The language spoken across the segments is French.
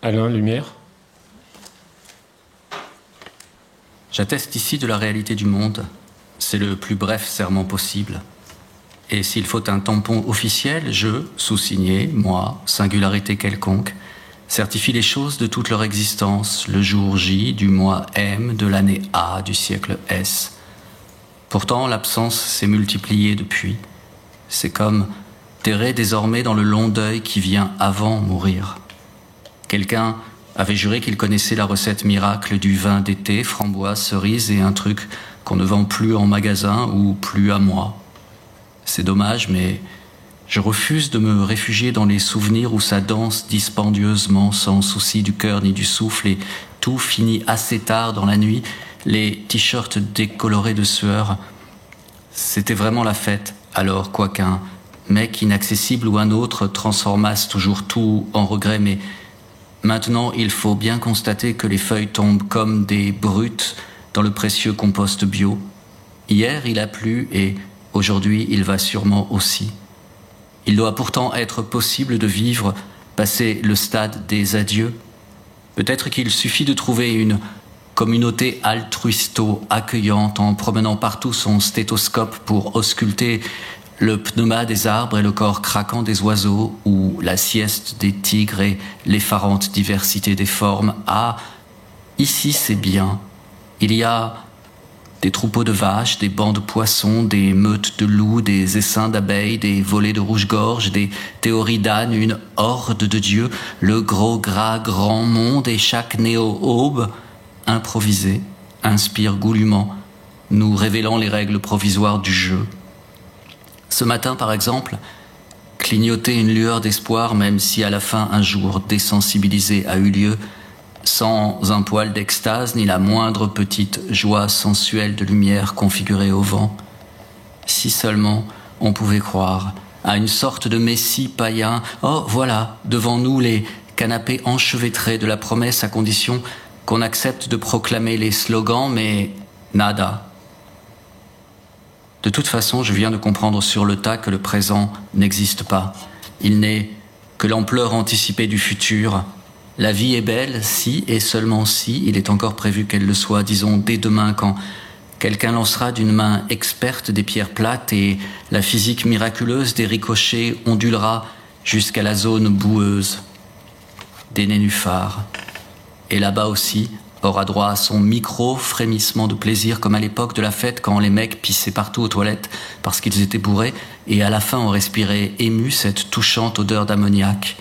Alain, lumière. J'atteste ici de la réalité du monde. C'est le plus bref serment possible. Et s'il faut un tampon officiel, je, sous-signé, moi, singularité quelconque, certifie les choses de toute leur existence, le jour J, du mois M, de l'année A, du siècle S. Pourtant, l'absence s'est multipliée depuis. C'est comme terrer désormais dans le long deuil qui vient avant mourir. Quelqu'un avait juré qu'il connaissait la recette miracle du vin d'été, framboise, cerise et un truc qu'on ne vend plus en magasin ou plus à moi. C'est dommage, mais je refuse de me réfugier dans les souvenirs où ça danse dispendieusement, sans souci du cœur ni du souffle, et tout finit assez tard dans la nuit, les t-shirts décolorés de sueur. C'était vraiment la fête, alors quoiqu'un mec inaccessible ou un autre transformasse toujours tout en regret, mais maintenant il faut bien constater que les feuilles tombent comme des brutes dans le précieux compost bio. Hier il a plu et aujourd'hui il va sûrement aussi. Il doit pourtant être possible de vivre, passer le stade des adieux. Peut-être qu'il suffit de trouver une communauté altruisto-accueillante en promenant partout son stéthoscope pour ausculter le pneuma des arbres et le corps craquant des oiseaux, ou la sieste des tigres et l'effarante diversité des formes. Ah, ici c'est bien. Il y a des troupeaux de vaches, des bancs de poissons, des meutes de loups, des essaims d'abeilles, des volées de rouge-gorge, des théories d'ânes, une horde de dieux, le gros gras grand monde, et chaque néo-aube, improvisé, inspire goulûment, nous révélant les règles provisoires du jeu. Ce matin, par exemple, clignoter une lueur d'espoir, même si à la fin un jour désensibilisé a eu lieu, sans un poil d'extase ni la moindre petite joie sensuelle de lumière configurée au vent. Si seulement on pouvait croire à une sorte de messie païen. Oh, voilà, devant nous les canapés enchevêtrés de la promesse, à condition qu'on accepte de proclamer les slogans, mais nada. De toute façon, je viens de comprendre sur le tas que le présent n'existe pas. Il n'est que l'ampleur anticipée du futur. La vie est belle si, et seulement si, il est encore prévu qu'elle le soit, disons dès demain, quand quelqu'un lancera d'une main experte des pierres plates et la physique miraculeuse des ricochets ondulera jusqu'à la zone boueuse des nénuphars. Et là-bas aussi, aura droit à son micro-frémissement de plaisir, comme à l'époque de la fête quand les mecs pissaient partout aux toilettes parce qu'ils étaient bourrés, et à la fin on respirait ému cette touchante odeur d'ammoniac.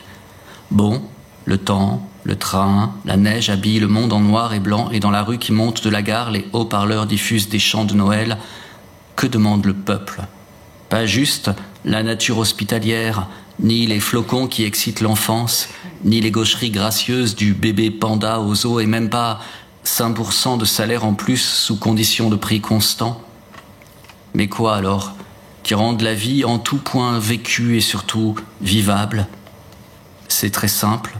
Bon, le temps, le train, la neige habillent le monde en noir et blanc, et dans la rue qui monte de la gare, les haut-parleurs diffusent des chants de Noël. Que demande le peuple? Pas juste la nature hospitalière, ni les flocons qui excitent l'enfance, ni les gaucheries gracieuses du bébé panda aux zoo, et même pas 5% de salaire en plus sous condition de prix constant. Mais quoi alors, qui rende la vie en tout point vécue et surtout vivable? C'est très simple.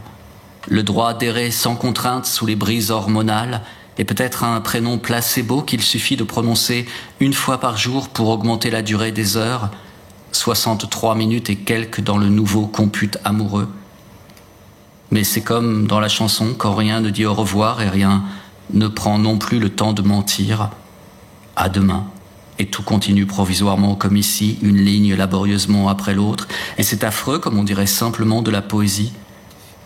Le droit d'errer sans contrainte sous les brises hormonales, et peut-être un prénom placebo qu'il suffit de prononcer une fois par jour pour augmenter la durée des heures, 63 minutes et quelques dans le nouveau compute amoureux. Mais c'est comme dans la chanson, quand rien ne dit au revoir et rien ne prend non plus le temps de mentir. À demain. Et tout continue provisoirement comme ici, une ligne laborieusement après l'autre. Et c'est affreux, comme on dirait simplement de la poésie.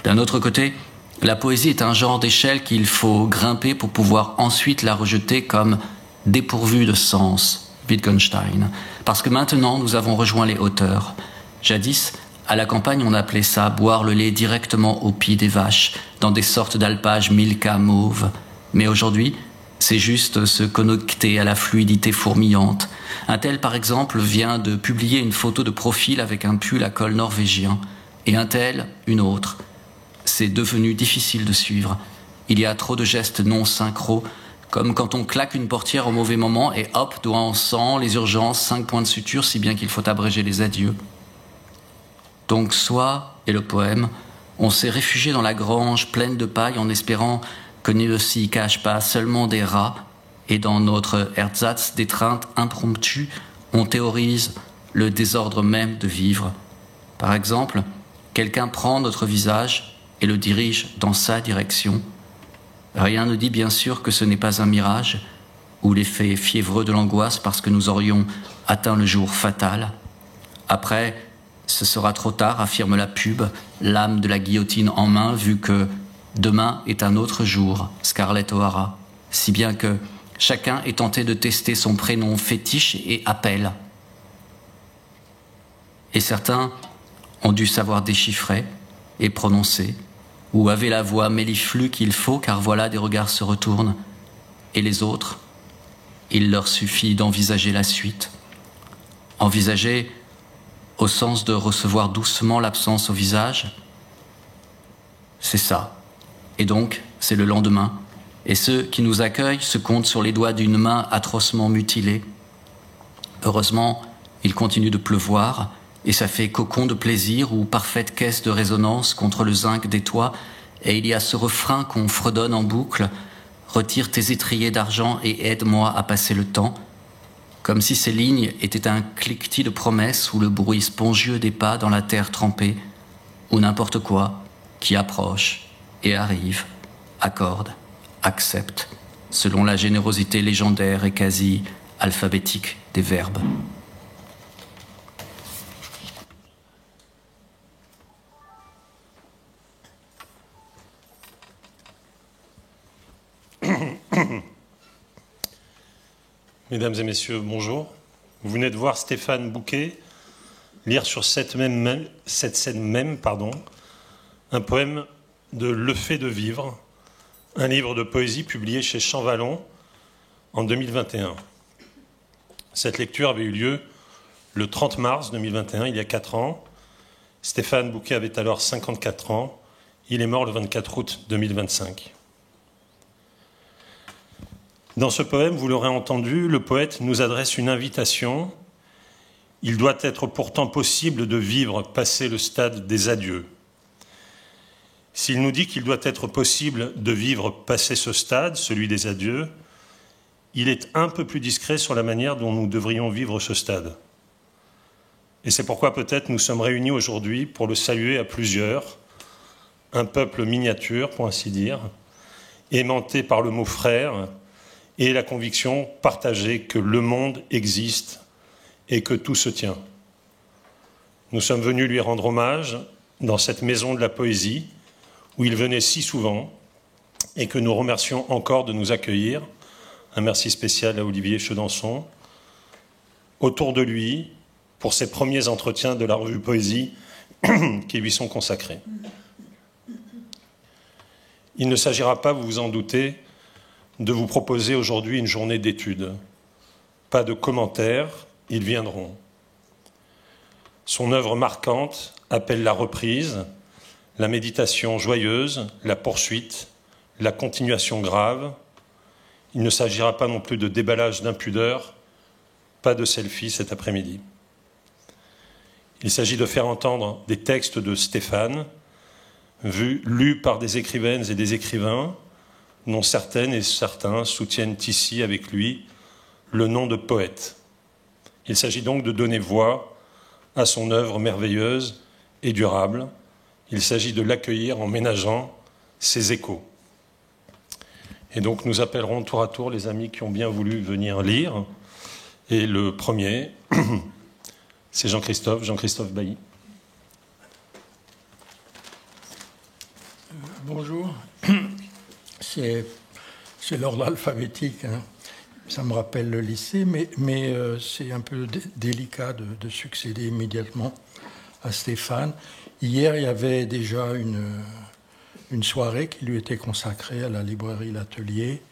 D'un autre côté, la poésie est un genre d'échelle qu'il faut grimper pour pouvoir ensuite la rejeter comme dépourvue de sens. Wittgenstein. Parce que maintenant, nous avons rejoint les hauteurs. Jadis, à la campagne, on appelait ça boire le lait directement au pied des vaches, dans des sortes d'alpages Milka mauves. Mais aujourd'hui, c'est juste se connecter à la fluidité fourmillante. Un tel, par exemple, vient de publier une photo de profil avec un pull à col norvégien. Et un tel, une autre. C'est devenu difficile de suivre. Il y a trop de gestes non synchro, comme quand on claque une portière au mauvais moment et hop, doigt en sang, les urgences, 5 points de suture, si bien qu'il faut abréger les adieux. Donc Soi et le poème, on s'est réfugié dans la grange pleine de paille en espérant que ne s'y cachent pas seulement des rats, et dans notre ersatz d'étreinte impromptue, on théorise le désordre même de vivre. Par exemple, quelqu'un prend notre visage, et le dirige dans sa direction. Rien ne dit bien sûr que ce n'est pas un mirage ou l'effet fiévreux de l'angoisse parce que nous aurions atteint le jour fatal. Après, ce sera trop tard, affirme la pub, l'âme de la guillotine en main, vu que demain est un autre jour, Scarlett O'Hara, si bien que chacun est tenté de tester son prénom fétiche et appelle. Et certains ont dû savoir déchiffrer et prononcer, ou avaient la voix méliflue qu'il faut, car voilà des regards se retournent, et les autres, il leur suffit d'envisager la suite. Envisager au sens de recevoir doucement l'absence au visage, c'est ça. Et donc, c'est le lendemain, et ceux qui nous accueillent se comptent sur les doigts d'une main atrocement mutilée. Heureusement, il continue de pleuvoir, et ça fait cocon de plaisir ou parfaite caisse de résonance contre le zinc des toits, et il y a ce refrain qu'on fredonne en boucle: retire tes étriers d'argent et aide-moi à passer le temps, comme si ces lignes étaient un cliquetis de promesses ou le bruit spongieux des pas dans la terre trempée, ou n'importe quoi qui approche et arrive, accorde, accepte, selon la générosité légendaire et quasi alphabétique des verbes. Mesdames et messieurs, bonjour. Vous venez de voir Stéphane Bouquet lire sur cette scène même, un poème de Le fait de vivre, un livre de poésie publié chez Champvallon en 2021. Cette lecture avait eu lieu le 30 mars 2021, il y a 4 ans. Stéphane Bouquet avait alors 54 ans. Il est mort le 24 août 2025. Dans ce poème, vous l'aurez entendu, le poète nous adresse une invitation. Il doit être pourtant possible de vivre passé le stade des adieux. S'il nous dit qu'il doit être possible de vivre passé ce stade, celui des adieux, il est un peu plus discret sur la manière dont nous devrions vivre ce stade. Et c'est pourquoi peut-être nous sommes réunis aujourd'hui pour le saluer à plusieurs, un peuple miniature, pour ainsi dire, aimanté par le mot frère, et la conviction partagée que le monde existe et que tout se tient. Nous sommes venus lui rendre hommage dans cette maison de la poésie où il venait si souvent et que nous remercions encore de nous accueillir. Un merci spécial à Olivier Chedançon. Autour de lui, pour ses premiers entretiens de la revue Poésie qui lui sont consacrés. Il ne s'agira pas, vous vous en doutez, de vous proposer aujourd'hui une journée d'études. Pas de commentaires, ils viendront. Son œuvre marquante appelle la reprise, la méditation joyeuse, la poursuite, la continuation grave. Il ne s'agira pas non plus de déballage d'impudeur, pas de selfie cet après-midi. Il s'agit de faire entendre des textes de Stéphane, lus par des écrivaines et des écrivains, dont certaines et certains soutiennent ici avec lui le nom de poète. Il s'agit donc de donner voix à son œuvre merveilleuse et durable. Il s'agit de l'accueillir en ménageant ses échos. Et donc nous appellerons tour à tour les amis qui ont bien voulu venir lire. Et le premier, c'est Jean-Christophe Bailly. Bonjour. C'est l'ordre alphabétique, hein. Ça me rappelle le lycée, mais c'est un peu délicat de succéder immédiatement à Stéphane. Hier, il y avait déjà une soirée qui lui était consacrée à la librairie L'Atelier,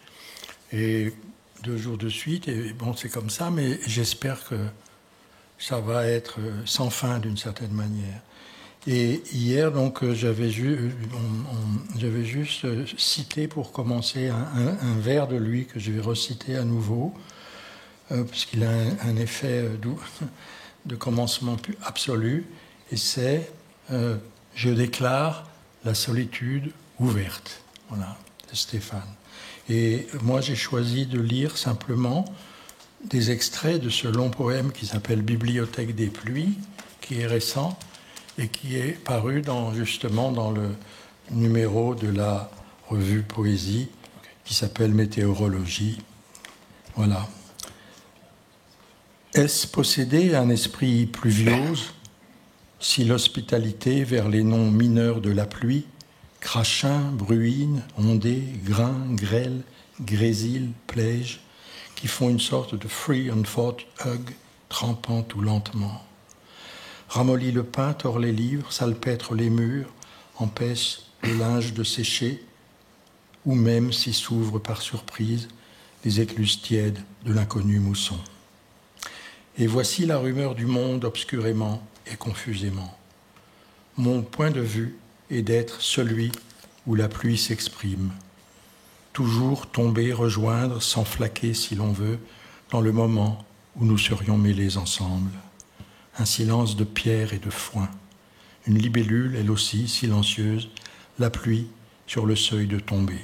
et 2 jours de suite, et bon, c'est comme ça, mais j'espère que ça va être sans fin d'une certaine manière. Et hier, donc, j'avais juste cité pour commencer un vers de lui que je vais reciter à nouveau, puisqu'il a un effet de commencement absolu, et c'est « Je déclare la solitude ouverte ». Voilà, de Stéphane. Et moi, j'ai choisi de lire simplement des extraits de ce long poème qui s'appelle « Bibliothèque des pluies », qui est récent, et qui est paru justement dans numéro de la revue Poésie qui s'appelle Météorologie. Voilà. Est-ce posséder un esprit pluviose si l'hospitalité vers les noms mineurs de la pluie, crachin, bruine, ondée, grain, grêle, grésil, plège, qui font une sorte de free and fought hug, trempant tout lentement. Ramollit le pain, tord les livres, salpêtre les murs, empêche le linge de sécher, ou même s'y s'ouvrent par surprise les écluses tièdes de l'inconnu mousson. Et voici la rumeur du monde obscurément et confusément. Mon point de vue est d'être celui où la pluie s'exprime, toujours tomber, rejoindre, s'enflaquer si l'on veut, dans le moment où nous serions mêlés ensemble. Un silence de pierre et de foin, une libellule, elle aussi, silencieuse, la pluie sur le seuil de tomber.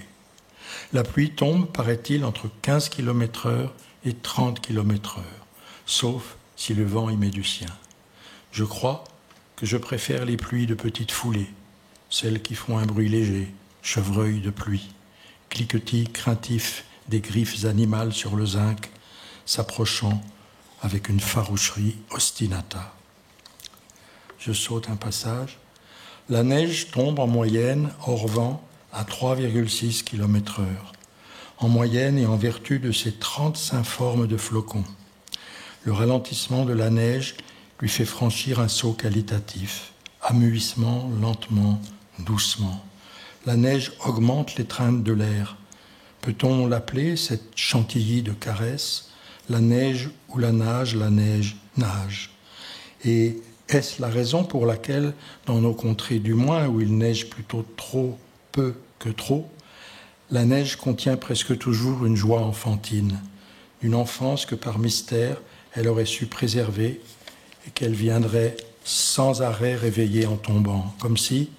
La pluie tombe, paraît-il, entre 15 km/h et 30 km/h, sauf si le vent y met du sien. Je crois que je préfère les pluies de petites foulées, celles qui font un bruit léger, chevreuil de pluie, cliquetis craintif des griffes animales sur le zinc, s'approchant avec une faroucherie ostinata. Je saute un passage. La neige tombe en moyenne, hors vent, à 3,6 km/h, en moyenne et en vertu de ses 35 formes de flocons. Le ralentissement de la neige lui fait franchir un saut qualitatif, amuissement, lentement, doucement. La neige augmente l'étreinte de l'air. Peut-on l'appeler, cette chantilly de caresse, la neige ou la neige nage. Et est-ce la raison pour laquelle, dans nos contrées du moins, où il neige plutôt trop peu que trop, la neige contient presque toujours une joie enfantine, une enfance que par mystère elle aurait su préserver et qu'elle viendrait sans arrêt réveiller en tombant, comme si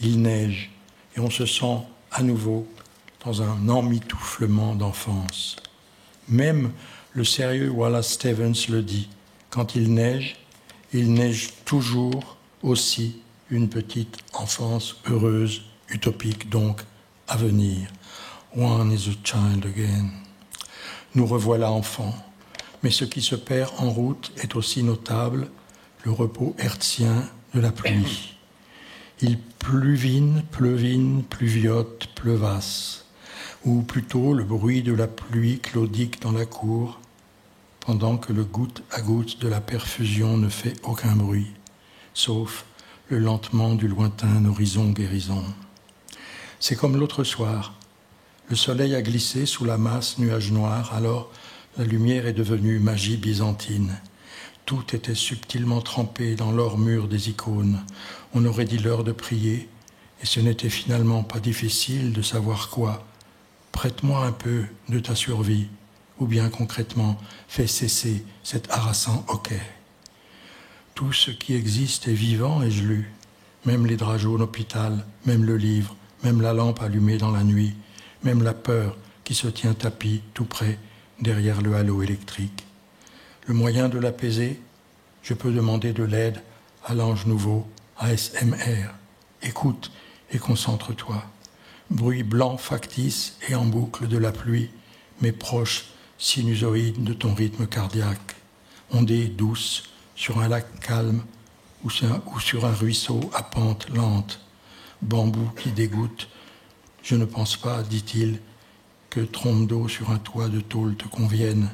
il neige et on se sent à nouveau dans un emmitouflement d'enfance. Même le sérieux Wallace Stevens le dit, quand il neige toujours aussi une petite enfance heureuse, utopique donc, à venir. One is a child again. Nous revoilà enfants, mais ce qui se perd en route est aussi notable, le repos hertzien de la pluie. Il pluvine, pluviote, pleuvasse, ou plutôt le bruit de la pluie claudique dans la cour, pendant que le goutte à goutte de la perfusion ne fait aucun bruit, sauf le lentement du lointain horizon guérison. C'est comme l'autre soir. Le soleil a glissé sous la masse nuage noir, alors la lumière est devenue magie byzantine. Tout était subtilement trempé dans l'or mûr des icônes. On aurait dit l'heure de prier, et ce n'était finalement pas difficile de savoir quoi. Prête-moi un peu de ta survie, ou bien concrètement, fais cesser cet harassant hoquet. Tout ce qui existe est vivant, ai-je lu. Même les draps jaunes hôpital, même le livre, même la lampe allumée dans la nuit, même la peur qui se tient tapis tout près derrière le halo électrique. Le moyen de l'apaiser, je peux demander de l'aide à l'ange nouveau, ASMR. Écoute et concentre-toi. Bruit blanc factice et en boucle de la pluie, mais proche sinusoïde de ton rythme cardiaque. Ondée douce sur un lac calme ou sur un ruisseau à pente lente. Bambou qui dégoûte. Je ne pense pas, dit-il, que trompe d'eau sur un toit de tôle te convienne.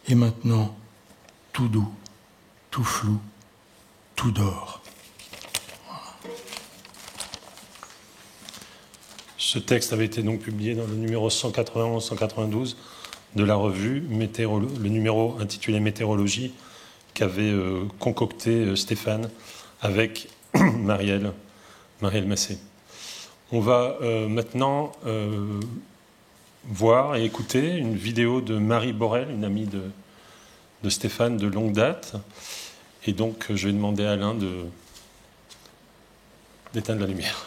Et maintenant, tout doux, tout flou, tout dort. Ce texte avait été donc publié dans le numéro 191-192 de la revue, le numéro intitulé Météorologie, qu'avait concocté Stéphane avec Marielle Massé. On va maintenant voir et écouter une vidéo de Marie Borel, une amie de Stéphane de longue date. Et donc, je vais demander à Alain d'éteindre la lumière.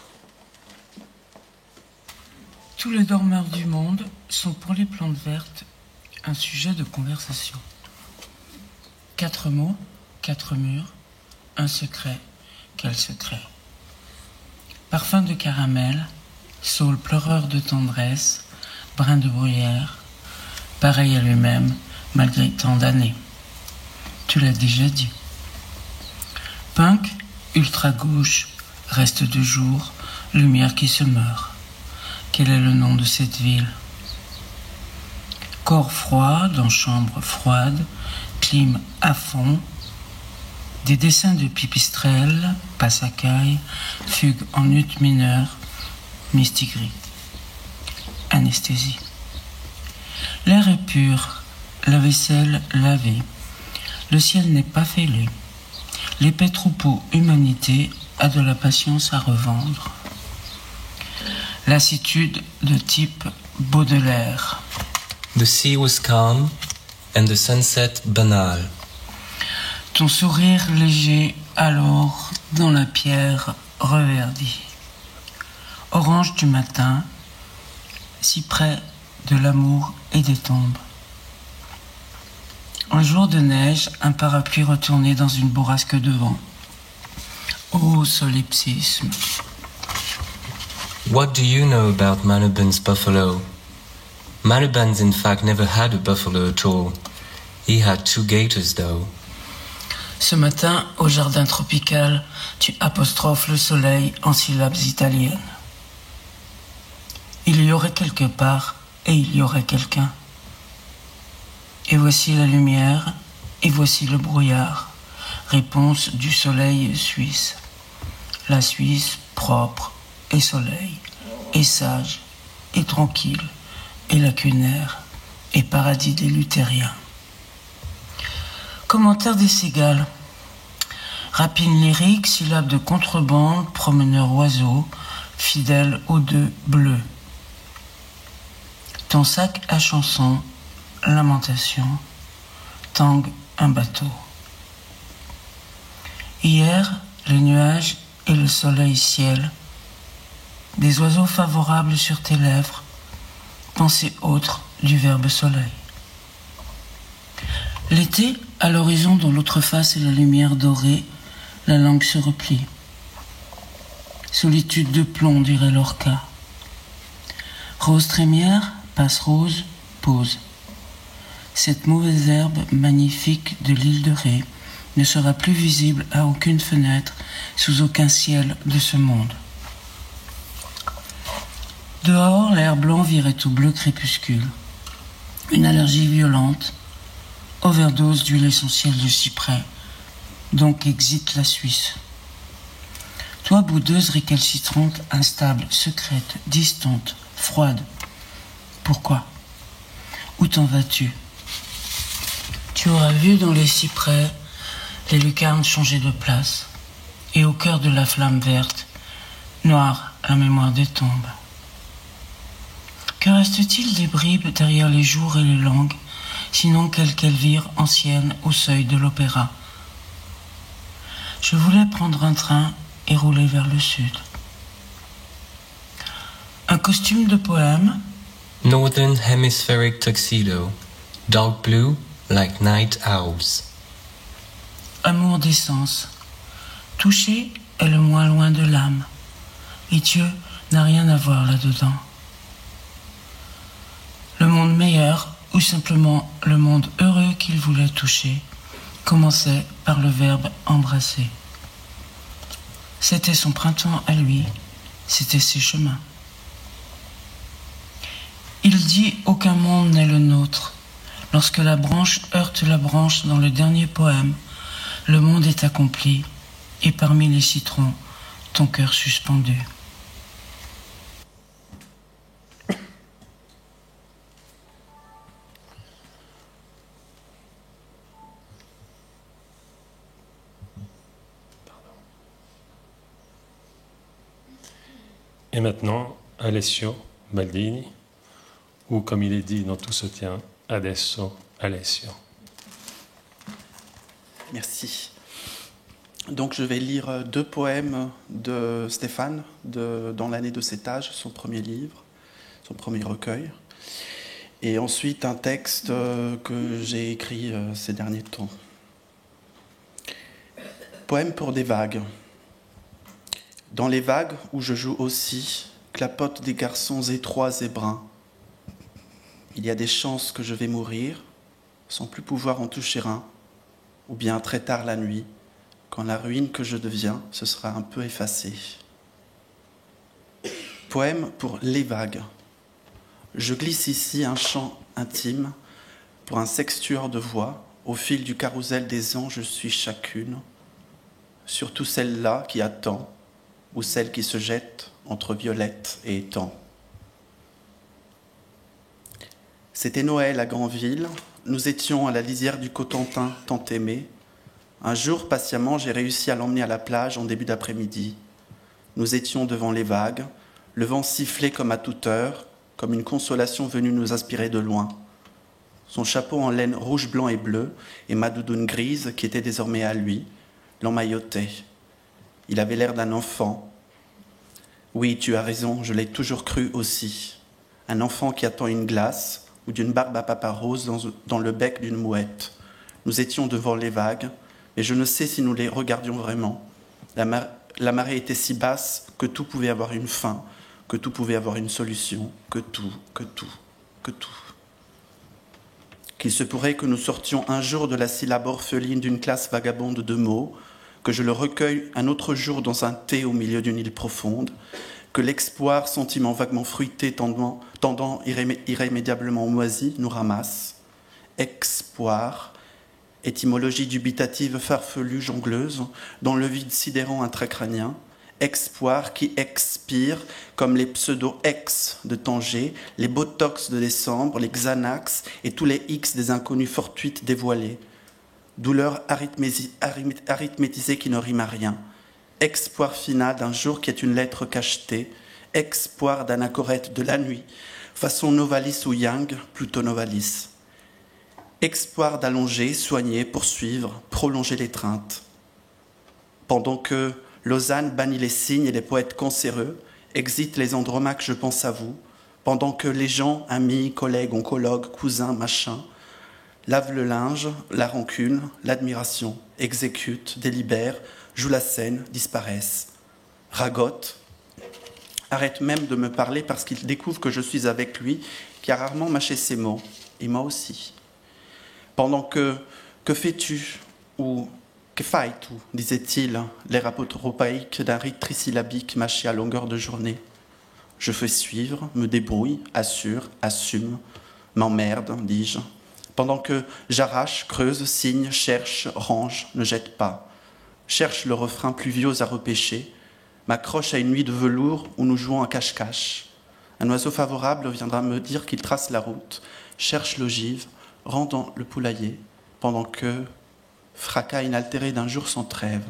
Tous les dormeurs du monde sont pour les plantes vertes un sujet de conversation. 4 mots, 4 murs, un secret, quel secret? Parfum de caramel, saule pleureur de tendresse, brin de bruyère, pareil à lui-même, malgré tant d'années. Tu l'as déjà dit. Punk, ultra-gauche, reste de jour, lumière qui se meurt. Quel est le nom de cette ville? Corps froid dans chambre froide, clim à fond, des dessins de pipistrelles, passacaille, fugue en ut mineur, mistigris. Anesthésie. L'air est pur, la vaisselle lavée, le ciel n'est pas fêlé. L'épais troupeau humanité a de la patience à revendre. Lassitude de type Baudelaire. The sea was calm and the sunset banal. Ton sourire léger alors dans la pierre reverdie. Orange du matin, si près de l'amour et des tombes. Un jour de neige, un parapluie retourné dans une bourrasque de vent. Ô solipsisme. What do you know about Manubin's buffalo? Manubin's in fact never had a buffalo at all. He had 2 gators though. Ce matin, au jardin tropical, tu apostrophes le soleil en syllabes italiennes. Il y aurait quelque part et il y aurait quelqu'un. Et voici la lumière, et voici le brouillard. Réponse du soleil suisse. La Suisse propre et soleil, et sage, et tranquille, et lacunaire, et paradis des luthériens. Commentaire des cigales. Rapine lyrique, syllabe de contrebande, promeneur oiseau, fidèle aux 2 bleus. Ton sac à chanson, lamentation, tangue un bateau. Hier, les nuages et le soleil ciel, des oiseaux favorables sur tes lèvres, pensée autre du verbe soleil. L'été, à l'horizon dont l'autre face est la lumière dorée, la langue se replie. Solitude de plomb, dirait Lorca. Rose trémière, passe rose, pause. Cette mauvaise herbe magnifique de l'île de Ré ne sera plus visible à aucune fenêtre, sous aucun ciel de ce monde. Dehors, l'air blanc virait au bleu crépuscule. Une allergie violente, overdose d'huile essentielle de cyprès, donc exit la Suisse. Toi, boudeuse récalcitrante, instable, secrète, distante, froide. Pourquoi? Où t'en vas-tu? Tu auras vu dans les cyprès les lucarnes changer de place, et au cœur de la flamme verte, noire la mémoire des tombes. Que reste-t-il des bribes derrière les jours et les langues, sinon quelques Elvire anciennes au seuil de l'opéra? Je voulais prendre un train et rouler vers le sud. Un costume de poème. Northern hemispheric tuxedo, dark blue like night owls. Amour d'essence. Toucher est le moins loin de l'âme, et Dieu n'a rien à voir là-dedans. Le monde meilleur, ou simplement le monde heureux qu'il voulait toucher, commençait par le verbe embrasser. C'était son printemps à lui, c'était ses chemins. Il dit « Aucun monde n'est le nôtre ». Lorsque la branche heurte la branche dans le dernier poème, le monde est accompli, et parmi les citrons, ton cœur suspendu. Et maintenant, Alessio Baldini, ou comme il est dit dans Tout se tient, adesso Alessio. Merci. Donc je vais lire 2 poèmes de Stéphane dans l'année de cet âge, son premier livre, son premier recueil. Et ensuite un texte que j'ai écrit ces derniers temps. Poème pour des vagues. Dans les vagues où je joue aussi, clapotent des garçons étroits et bruns. Il y a des chances que je vais mourir, sans plus pouvoir en toucher un, ou bien très tard la nuit, quand la ruine que je deviens se sera un peu effacée. Poème pour les vagues. Je glisse ici un chant intime pour un sextueur de voix. Au fil du carrousel des ans, je suis chacune, surtout celle-là qui attend, ou celle qui se jette entre violette et étang. C'était Noël à Granville, nous étions à la lisière du Cotentin tant aimé. Un jour, patiemment, j'ai réussi à l'emmener à la plage en début d'après-midi. Nous étions devant les vagues, le vent sifflait comme à toute heure, comme une consolation venue nous aspirer de loin. Son chapeau en laine rouge, blanc et bleu, et ma doudoune grise, qui était désormais à lui, l'emmaillotaient. Il avait l'air d'un enfant. Oui, tu as raison, je l'ai toujours cru aussi. Un enfant qui attend une glace ou d'une barbe à papa rose dans le bec d'une mouette. Nous étions devant les vagues, mais je ne sais si nous les regardions vraiment. La marée était si basse que tout pouvait avoir une fin, que tout pouvait avoir une solution, que tout. Qu'il se pourrait que nous sortions un jour de la syllabe orpheline d'une classe vagabonde de mots, que je le recueille un autre jour dans un thé au milieu d'une île profonde, que l'espoir, sentiment vaguement fruité, tendant irrémédiablement moisi, nous ramasse. Espoir, étymologie dubitative farfelue jongleuse, dans le vide sidérant intracrânien, espoir qui expire comme les pseudo-ex de Tanger, les botox de décembre, les Xanax et tous les X des inconnus fortuites dévoilés. Douleur arithmétisée qui ne rime à rien. Espoir final d'un jour qui est une lettre cachetée. Espoir d'anachorète de la nuit, façon Novalis ou Young, plutôt Novalis. Espoir d'allonger, soigner, poursuivre, prolonger l'étreinte. Pendant que Lausanne bannit les signes et les poètes cancéreux, excite les andromaques, je pense à vous, pendant que les gens, amis, collègues, oncologues, cousins, machins, lavent le linge, la rancune, l'admiration, exécutent, délibèrent, jouent la scène, disparaissent, ragotent, arrêtent même de me parler parce qu'ils découvrent que je suis avec lui, qui a rarement mâché ses mots, et moi aussi. Pendant que fais-tu ou que fais-tu, disait-il, l'air apotropaïque d'un rite trisyllabique mâché à longueur de journée. Je fais suivre, me débrouille, assure, assume, m'emmerde, dis-je. Pendant que j'arrache, creuse, signe, cherche, range, ne jette pas. Cherche le refrain pluvieux à repêcher, m'accroche à une nuit de velours où nous jouons à cache-cache. Un oiseau favorable viendra me dire qu'il trace la route, cherche l'ogive, rentre dans le poulailler, pendant que fracas inaltéré d'un jour sans trêve.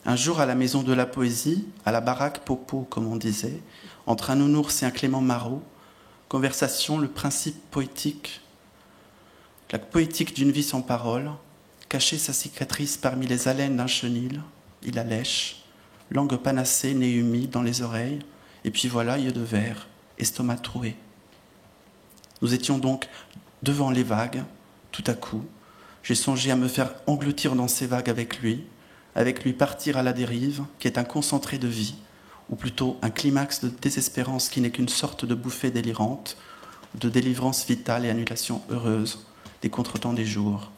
Un jour à la maison de la poésie, à la baraque Popo, comme on disait, entre un nounours et un Clément Marot, conversation, le principe poétique, la poétique d'une vie sans parole, cacher sa cicatrice parmi les haleines d'un chenil, il la lèche, langue panacée, nez humide dans les oreilles, et puis voilà, yeux de verre, estomac troué. Nous étions donc devant les vagues, tout à coup, j'ai songé à me faire engloutir dans ces vagues avec lui partir à la dérive, qui est un concentré de vie, ou plutôt un climax de désespérance qui n'est qu'une sorte de bouffée délirante, de délivrance vitale et annulation heureuse des contretemps des jours.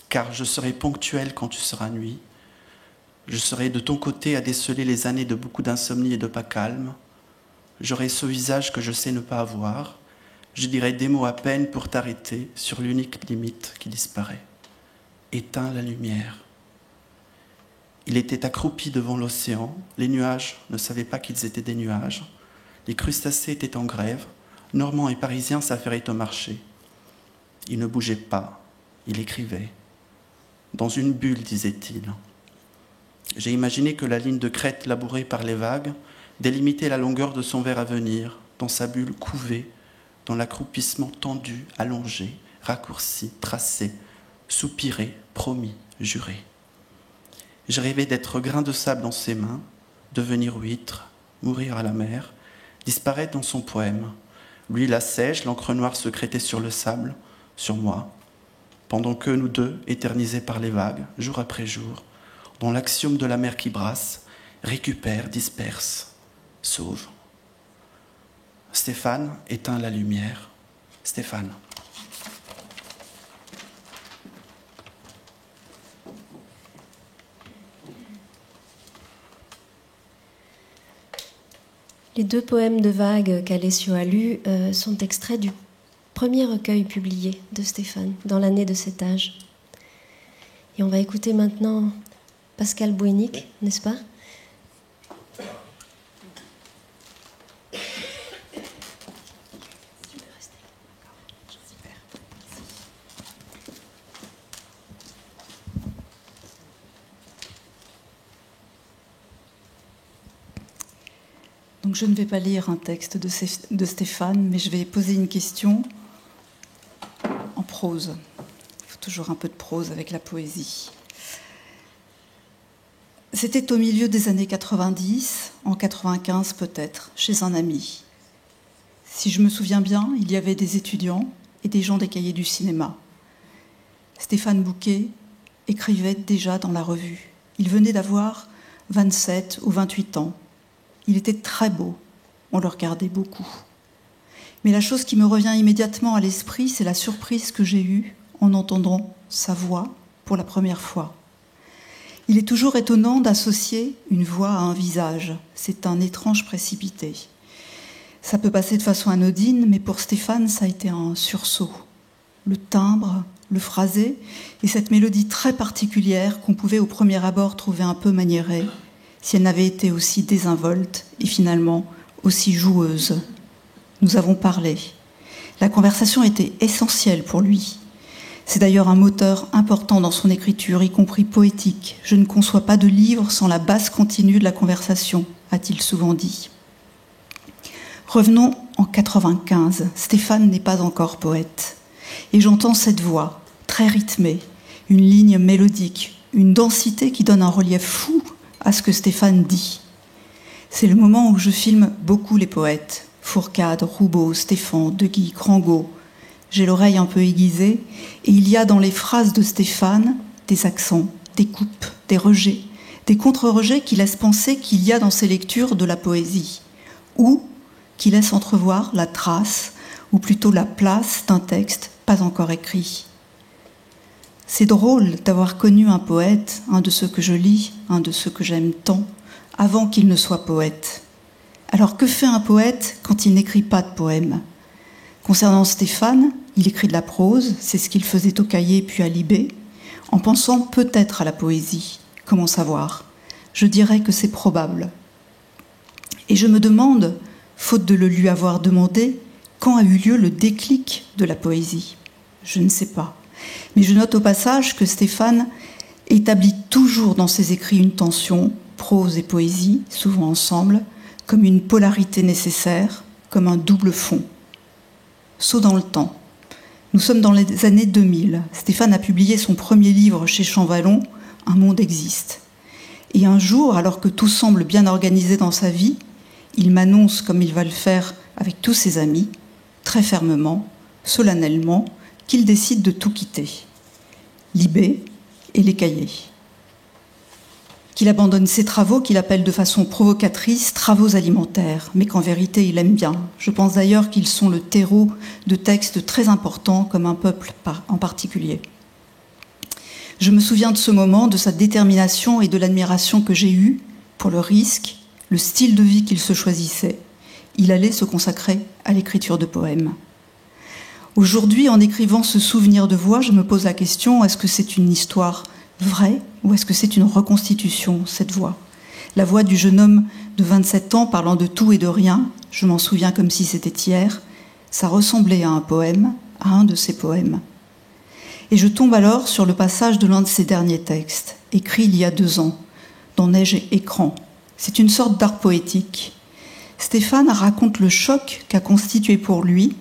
Car je serai ponctuel quand tu seras nuit, je serai de ton côté à déceler les années de beaucoup d'insomnie et de pas calme, j'aurai ce visage que je sais ne pas avoir, je dirai des mots à peine pour t'arrêter sur l'unique limite qui disparaît. Éteins la lumière. Il était accroupi devant l'océan, les nuages ne savaient pas qu'ils étaient des nuages, les crustacés étaient en grève, Normands et Parisiens s'affairaient au marché. Il ne bougeait pas, il écrivait. Dans une bulle, disait-il. J'ai imaginé que la ligne de crête labourée par les vagues délimitait la longueur de son vers à venir, dans sa bulle couvée, dans l'accroupissement tendu, allongé, raccourci, tracé, soupiré, promis, juré. Je rêvais d'être grain de sable dans ses mains, devenir huître, mourir à la mer, disparaître dans son poème. Lui la sèche, l'encre noire secrétée sur le sable, sur moi, pendant que nous deux, éternisés par les vagues, jour après jour, dans l'axiome de la mer qui brasse, récupère, disperse, sauve. Stéphane éteint la lumière. Stéphane. Les 2 poèmes de vague qu'Alessio a lus sont extraits du premier recueil publié de Stéphane dans l'année de cet âge. Et on va écouter maintenant Pascal Bouénic, n'est-ce pas ? Donc je ne vais pas lire un texte de Stéphane, mais je vais poser une question en prose. Il faut toujours un peu de prose avec la poésie. C'était au milieu des années 90, en 95 peut-être, chez un ami. Si je me souviens bien, il y avait des étudiants et des gens des cahiers du cinéma. Stéphane Bouquet écrivait déjà dans la revue. Il venait d'avoir 27 ou 28 ans. Il était très beau, on le regardait beaucoup. Mais la chose qui me revient immédiatement à l'esprit, c'est la surprise que j'ai eue en entendant sa voix pour la première fois. Il est toujours étonnant d'associer une voix à un visage. C'est un étrange précipité. Ça peut passer de façon anodine, mais pour Stéphane, ça a été un sursaut. Le timbre, le phrasé, et cette mélodie très particulière qu'on pouvait au premier abord trouver un peu maniérée, si elle n'avait été aussi désinvolte et finalement aussi joueuse. Nous avons parlé. La conversation était essentielle pour lui. C'est d'ailleurs un moteur important dans son écriture, y compris poétique. Je ne conçois pas de livre sans la base continue de la conversation, a-t-il souvent dit. Revenons en 95. Stéphane n'est pas encore poète. Et j'entends cette voix, très rythmée, une ligne mélodique, une densité qui donne un relief fou à ce que Stéphane dit. C'est le moment où je filme beaucoup les poètes. Fourcade, Roubaud, Stéphan, De Guy, Crangot. J'ai l'oreille un peu aiguisée et il y a dans les phrases de Stéphane des accents, des coupes, des rejets, des contre-rejets qui laissent penser qu'il y a dans ses lectures de la poésie ou qui laissent entrevoir la trace ou plutôt la place d'un texte pas encore écrit. C'est drôle d'avoir connu un poète, un de ceux que je lis, un de ceux que j'aime tant, avant qu'il ne soit poète. Alors que fait un poète quand il n'écrit pas de poème ? Concernant Stéphane, il écrit de la prose, c'est ce qu'il faisait au Cahier puis à Libé, en pensant peut-être à la poésie. Comment savoir ? Je dirais que c'est probable. Et je me demande, faute de le lui avoir demandé, quand a eu lieu le déclic de la poésie ? Je ne sais pas. Mais je note au passage que Stéphane établit toujours dans ses écrits une tension, prose et poésie, souvent ensemble, comme une polarité nécessaire, comme un double fond. Saut dans le temps. Nous sommes dans les années 2000. Stéphane a publié son premier livre chez Champvallon, Un monde existe. Et un jour, alors que tout semble bien organisé dans sa vie, il m'annonce, comme il va le faire avec tous ses amis, très fermement, solennellement, qu'il décide de tout quitter. Libé et les cahiers. Qu'il abandonne ses travaux, qu'il appelle de façon provocatrice travaux alimentaires, mais qu'en vérité il aime bien. Je pense d'ailleurs qu'ils sont le terreau de textes très importants, comme Un peuple en particulier. Je me souviens de ce moment, de sa détermination et de l'admiration que j'ai eue pour le risque, le style de vie qu'il se choisissait. Il allait se consacrer à l'écriture de poèmes. Aujourd'hui, en écrivant ce souvenir de voix, je me pose la question, est-ce que c'est une histoire vraie ou est-ce que c'est une reconstitution, cette voix ? La voix du jeune homme de 27 ans parlant de tout et de rien, je m'en souviens comme si c'était hier, ça ressemblait à un poème, à un de ses poèmes. Et je tombe alors sur le passage de l'un de ses derniers textes, écrit il y a 2 ans, dans Neige et Écran. C'est une sorte d'art poétique. Stéphane raconte le choc qu'a constitué pour lui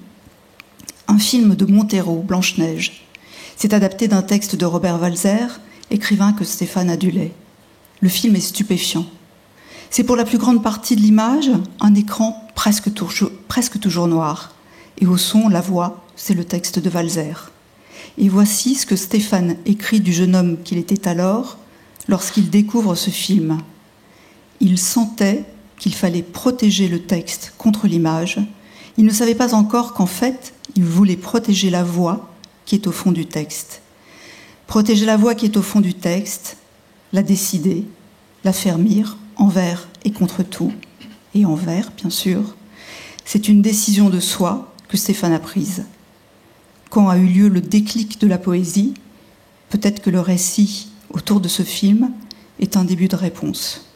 un film de Montero, Blanche-Neige. C'est adapté d'un texte de Robert Walser, écrivain que Stéphane adulait. Le film est stupéfiant. C'est pour la plus grande partie de l'image un écran presque toujours noir. Et au son, la voix, c'est le texte de Walser. Et voici ce que Stéphane écrit du jeune homme qu'il était alors, lorsqu'il découvre ce film. il sentait qu'il fallait protéger le texte contre l'image. Il ne savait pas encore qu'en fait, il voulait protéger la voix qui est au fond du texte. Protéger la voix qui est au fond du texte, la décider, la fermir, envers et contre tout, et envers, bien sûr. C'est une décision de soi que Stéphane a prise. Quand a eu lieu le déclic de la poésie, peut-être que le récit autour de ce film est un début de réponse.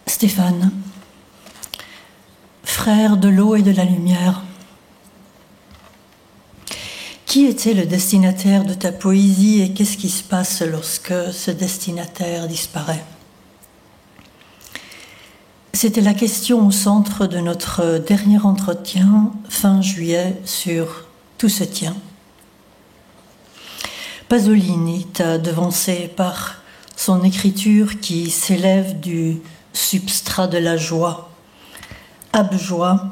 Stéphane, frère de l'eau et de la lumière, qui était le destinataire de ta poésie et qu'est-ce qui se passe lorsque ce destinataire disparaît? C'était la question au centre de notre dernier entretien, fin juillet, sur Tout se tient. Pasolini t'a devancé par son écriture qui s'élève du substrat de la joie, abjoie,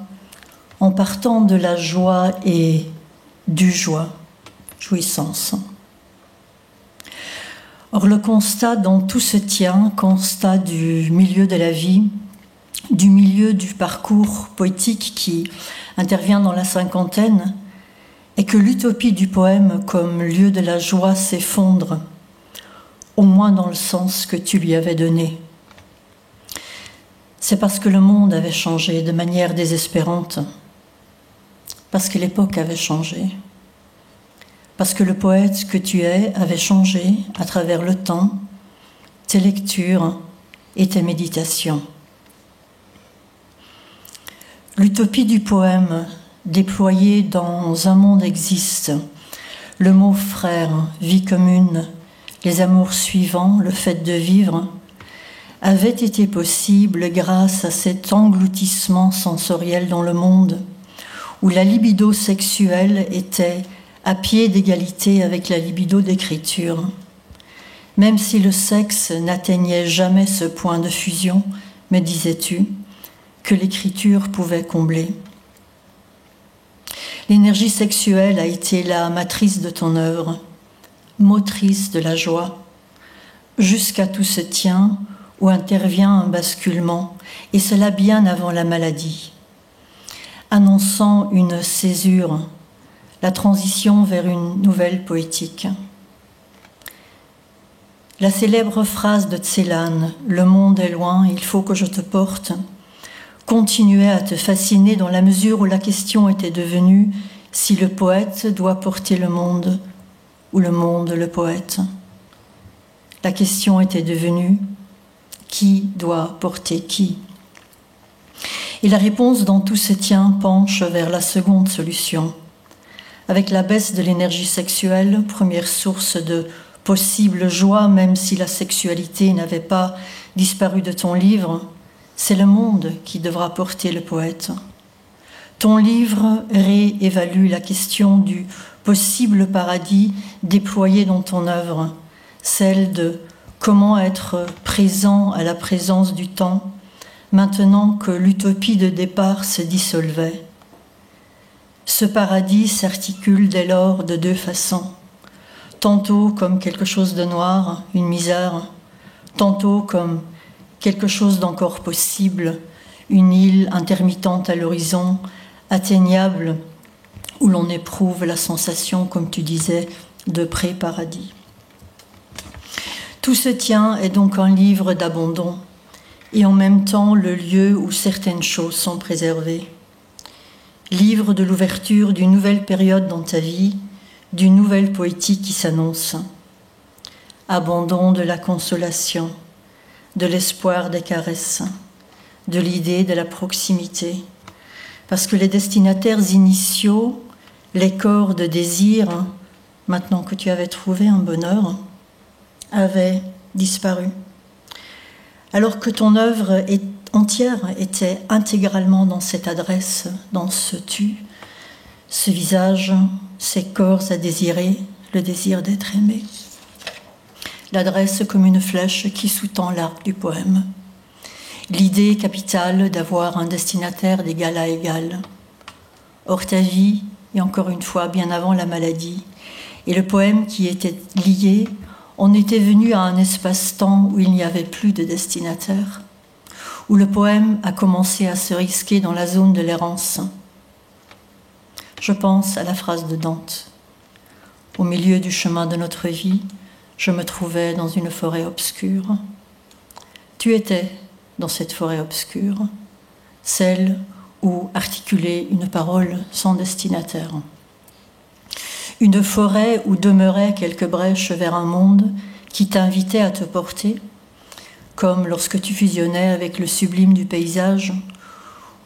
en partant de la joie et du joie, jouissance. Or, le constat dont tout se tient, constat du milieu de la vie, du milieu du parcours poétique qui intervient dans la cinquantaine, est que l'utopie du poème comme lieu de la joie s'effondre, au moins dans le sens que tu lui avais donné. C'est parce que le monde avait changé de manière désespérante, parce que l'époque avait changé, parce que le poète que tu es avait changé à travers le temps, tes lectures et tes méditations. L'utopie du poème, déployée dans un monde existe, le mot frère, vie commune, les amours suivants, le fait de vivre, avait été possible grâce à cet engloutissement sensoriel dans le monde, où la libido sexuelle était à pied d'égalité avec la libido d'écriture, même si le sexe n'atteignait jamais ce point de fusion, me disais-tu, que l'écriture pouvait combler. L'énergie sexuelle a été la matrice de ton œuvre, motrice de la joie, jusqu'à tout se tient, où intervient un basculement, et cela bien avant la maladie, annonçant une césure, la transition vers une nouvelle poétique. La célèbre phrase de Celan, « Le monde est loin, il faut que je te porte », continuait à te fasciner dans la mesure où la question était devenue si le poète doit porter le monde ou le monde le poète. La question était devenue qui doit porter qui? Et la réponse dans tout se tient penche vers la seconde solution. Avec la baisse de l'énergie sexuelle, première source de possible joie, même si la sexualité n'avait pas disparu de ton livre, c'est le monde qui devra porter le poète. Ton livre réévalue la question du possible paradis déployé dans ton œuvre, celle de comment être présent à la présence du temps, maintenant que l'utopie de départ se dissolvait. Ce paradis s'articule dès lors de deux façons, tantôt comme quelque chose de noir, une misère, tantôt comme quelque chose d'encore possible, une île intermittente à l'horizon, atteignable, où l'on éprouve la sensation, comme tu disais, de pré-paradis. Tout se tient est donc un livre d'abandon, et en même temps le lieu où certaines choses sont préservées. Livre de l'ouverture d'une nouvelle période dans ta vie, d'une nouvelle poétique qui s'annonce. Abandon de la consolation, de l'espoir des caresses, de l'idée de la proximité, parce que les destinataires initiaux, les corps de désir, maintenant que tu avais trouvé un bonheur, avaient disparu. Alors que ton œuvre est entière était intégralement dans cette adresse, dans ce tu, ce visage, ces corps à désirer, le désir d'être aimé. L'adresse comme une flèche qui sous-tend l'arc du poème. L'idée capitale d'avoir un destinataire d'égal à égal. Or ta vie, et encore une fois bien avant la maladie, et le poème qui était lié, on était venu à un espace-temps où il n'y avait plus de destinataire, où le poème a commencé à se risquer dans la zone de l'errance. Je pense à la phrase de Dante. Au milieu du chemin de notre vie, je me trouvais dans une forêt obscure. Tu étais dans cette forêt obscure, celle où articulait une parole sans destinataire. Une forêt où demeuraient quelques brèches vers un monde qui t'invitait à te porter, comme lorsque tu fusionnais avec le sublime du paysage,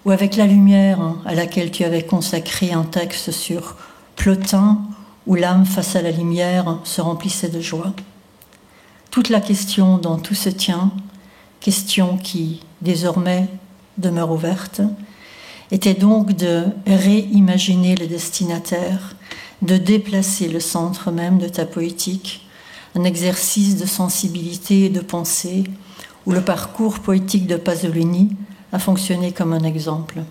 ou avec la lumière à laquelle tu avais consacré un texte sur Plotin, où l'âme face à la lumière se remplissait de joie. Toute la question dont tout se tient, question qui, désormais, demeure ouverte, était donc de réimaginer le destinataire, de déplacer le centre même de ta poétique, un exercice de sensibilité et de pensée où le parcours poétique de Pasolini a fonctionné comme un exemple.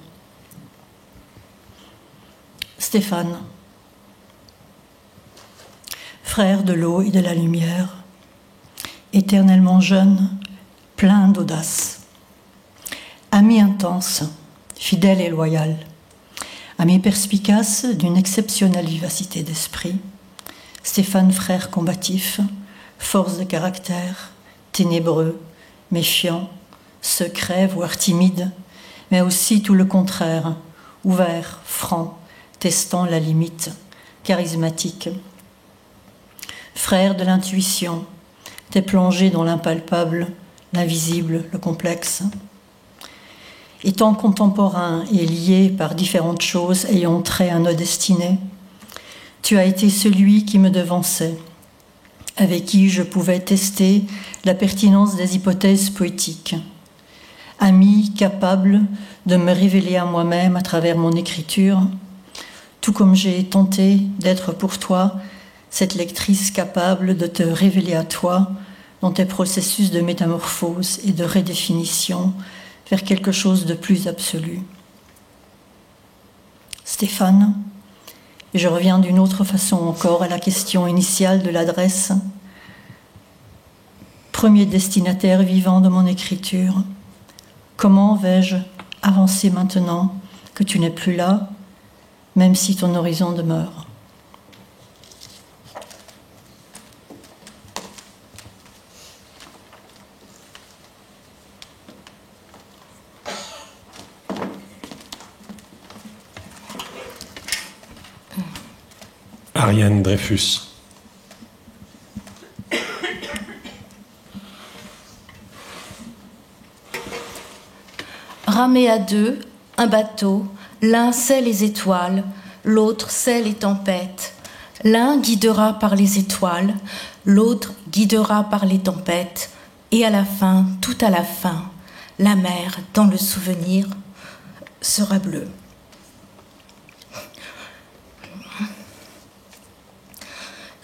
Stéphane, frère de l'eau et de la lumière, éternellement jeune, plein d'audace, ami intense, fidèle et loyal, ami perspicace d'une exceptionnelle vivacité d'esprit, Stéphane frère combatif, force de caractère, ténébreux, méfiant, secret, voire timide, mais aussi tout le contraire, ouvert, franc, testant la limite, charismatique. Frère de l'intuition, t'es plongé dans l'impalpable, l'invisible, le complexe. Étant contemporain et lié par différentes choses ayant trait à nos destinées, tu as été celui qui me devançait, avec qui je pouvais tester la pertinence des hypothèses poétiques. Ami capable de me révéler à moi-même à travers mon écriture, tout comme j'ai tenté d'être pour toi cette lectrice capable de te révéler à toi dans tes processus de métamorphose et de redéfinition vers quelque chose de plus absolu. Stéphane, et je reviens d'une autre façon encore à la question initiale de l'adresse, premier destinataire vivant de mon écriture, comment vais-je avancer maintenant que tu n'es plus là, même si ton horizon demeure ? Ariane Dreyfus. Ramer à deux, un bateau, l'un sait les étoiles, l'autre sait les tempêtes. L'un guidera par les étoiles, l'autre guidera par les tempêtes. Et à la fin, tout à la fin, la mer, dans le souvenir, sera bleue.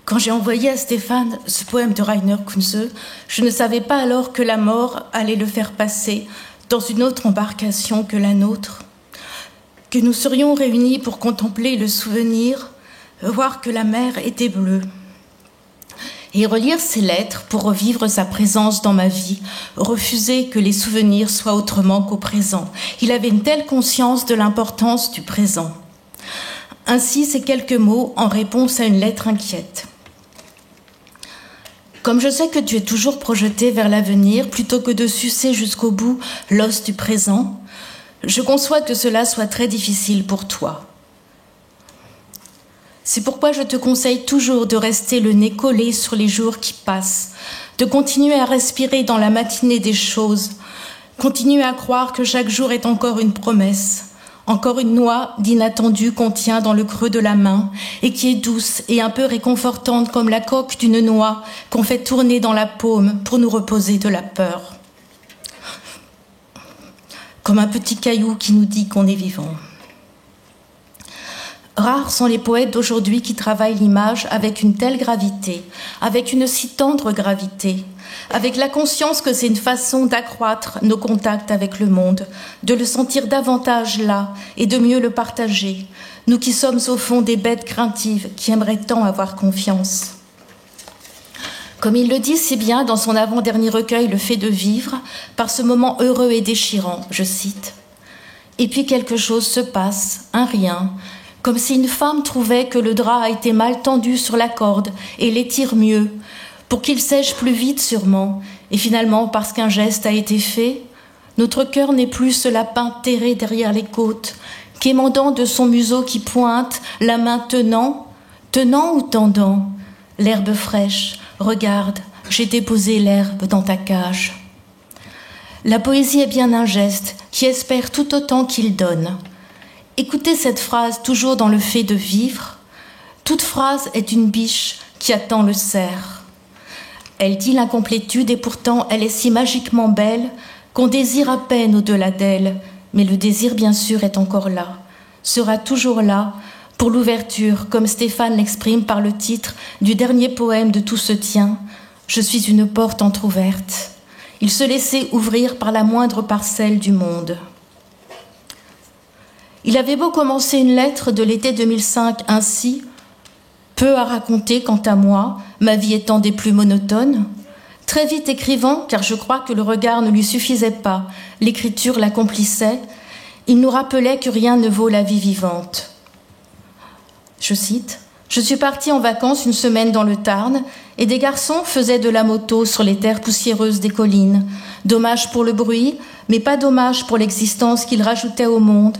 Quand j'ai envoyé à Stéphane ce poème de Rainer Kunze, je ne savais pas alors que la mort allait le faire passer dans une autre embarcation que la nôtre, que nous serions réunis pour contempler le souvenir, voir que la mer était bleue, et relire ses lettres pour revivre sa présence dans ma vie, refuser que les souvenirs soient autrement qu'au présent. Il avait une telle conscience de l'importance du présent. Ainsi, ces quelques mots en réponse à une lettre inquiète. Comme je sais que tu es toujours projeté vers l'avenir plutôt que de sucer jusqu'au bout l'os du présent, je conçois que cela soit très difficile pour toi. C'est pourquoi je te conseille toujours de rester le nez collé sur les jours qui passent, de continuer à respirer dans la matinée des choses, continuer à croire que chaque jour est encore une promesse, encore une noix d'inattendu qu'on tient dans le creux de la main et qui est douce et un peu réconfortante comme la coque d'une noix qu'on fait tourner dans la paume pour nous reposer de la peur. comme un petit caillou qui nous dit qu'on est vivant. Rares sont les poètes d'aujourd'hui qui travaillent l'image avec une telle gravité, avec une si tendre gravité, avec la conscience que c'est une façon d'accroître nos contacts avec le monde, de le sentir davantage là et de mieux le partager, nous qui sommes au fond des bêtes craintives qui aimeraient tant avoir confiance. Comme il le dit si bien dans son avant-dernier recueil « Le fait de vivre », par ce moment heureux et déchirant, je cite, « Et puis quelque chose se passe, un rien, comme si une femme trouvait que le drap a été mal tendu sur la corde et l'étire mieux, pour qu'il sèche plus vite sûrement, et finalement, parce qu'un geste a été fait, notre cœur n'est plus ce lapin terré derrière les côtes, quémandant de son museau qui pointe, la main tenant ou tendant, l'herbe fraîche, regarde, j'ai déposé l'herbe dans ta cage. La poésie est bien un geste qui espère tout autant qu'il donne. Écoutez cette phrase toujours dans le fait de vivre. Toute phrase est une biche qui attend le cerf. Elle dit l'incomplétude et pourtant elle est si magiquement belle qu'on désire à peine au-delà d'elle, mais le désir bien sûr est encore là, sera toujours là pour l'ouverture, comme Stéphane l'exprime par le titre du dernier poème de Tout se tient, « Je suis une porte entr'ouverte ». Il se laissait ouvrir par la moindre parcelle du monde. Il avait beau commencer une lettre de l'été 2005 ainsi, peu à raconter quant à moi, ma vie étant des plus monotones, très vite écrivant, car je crois que le regard ne lui suffisait pas, l'écriture l'accomplissait, il nous rappelait que rien ne vaut la vie vivante. Je cite, « Je suis partie en vacances une semaine dans le Tarn et des garçons faisaient de la moto sur les terres poussiéreuses des collines. Dommage pour le bruit, mais pas dommage pour l'existence qu'ils rajoutaient au monde.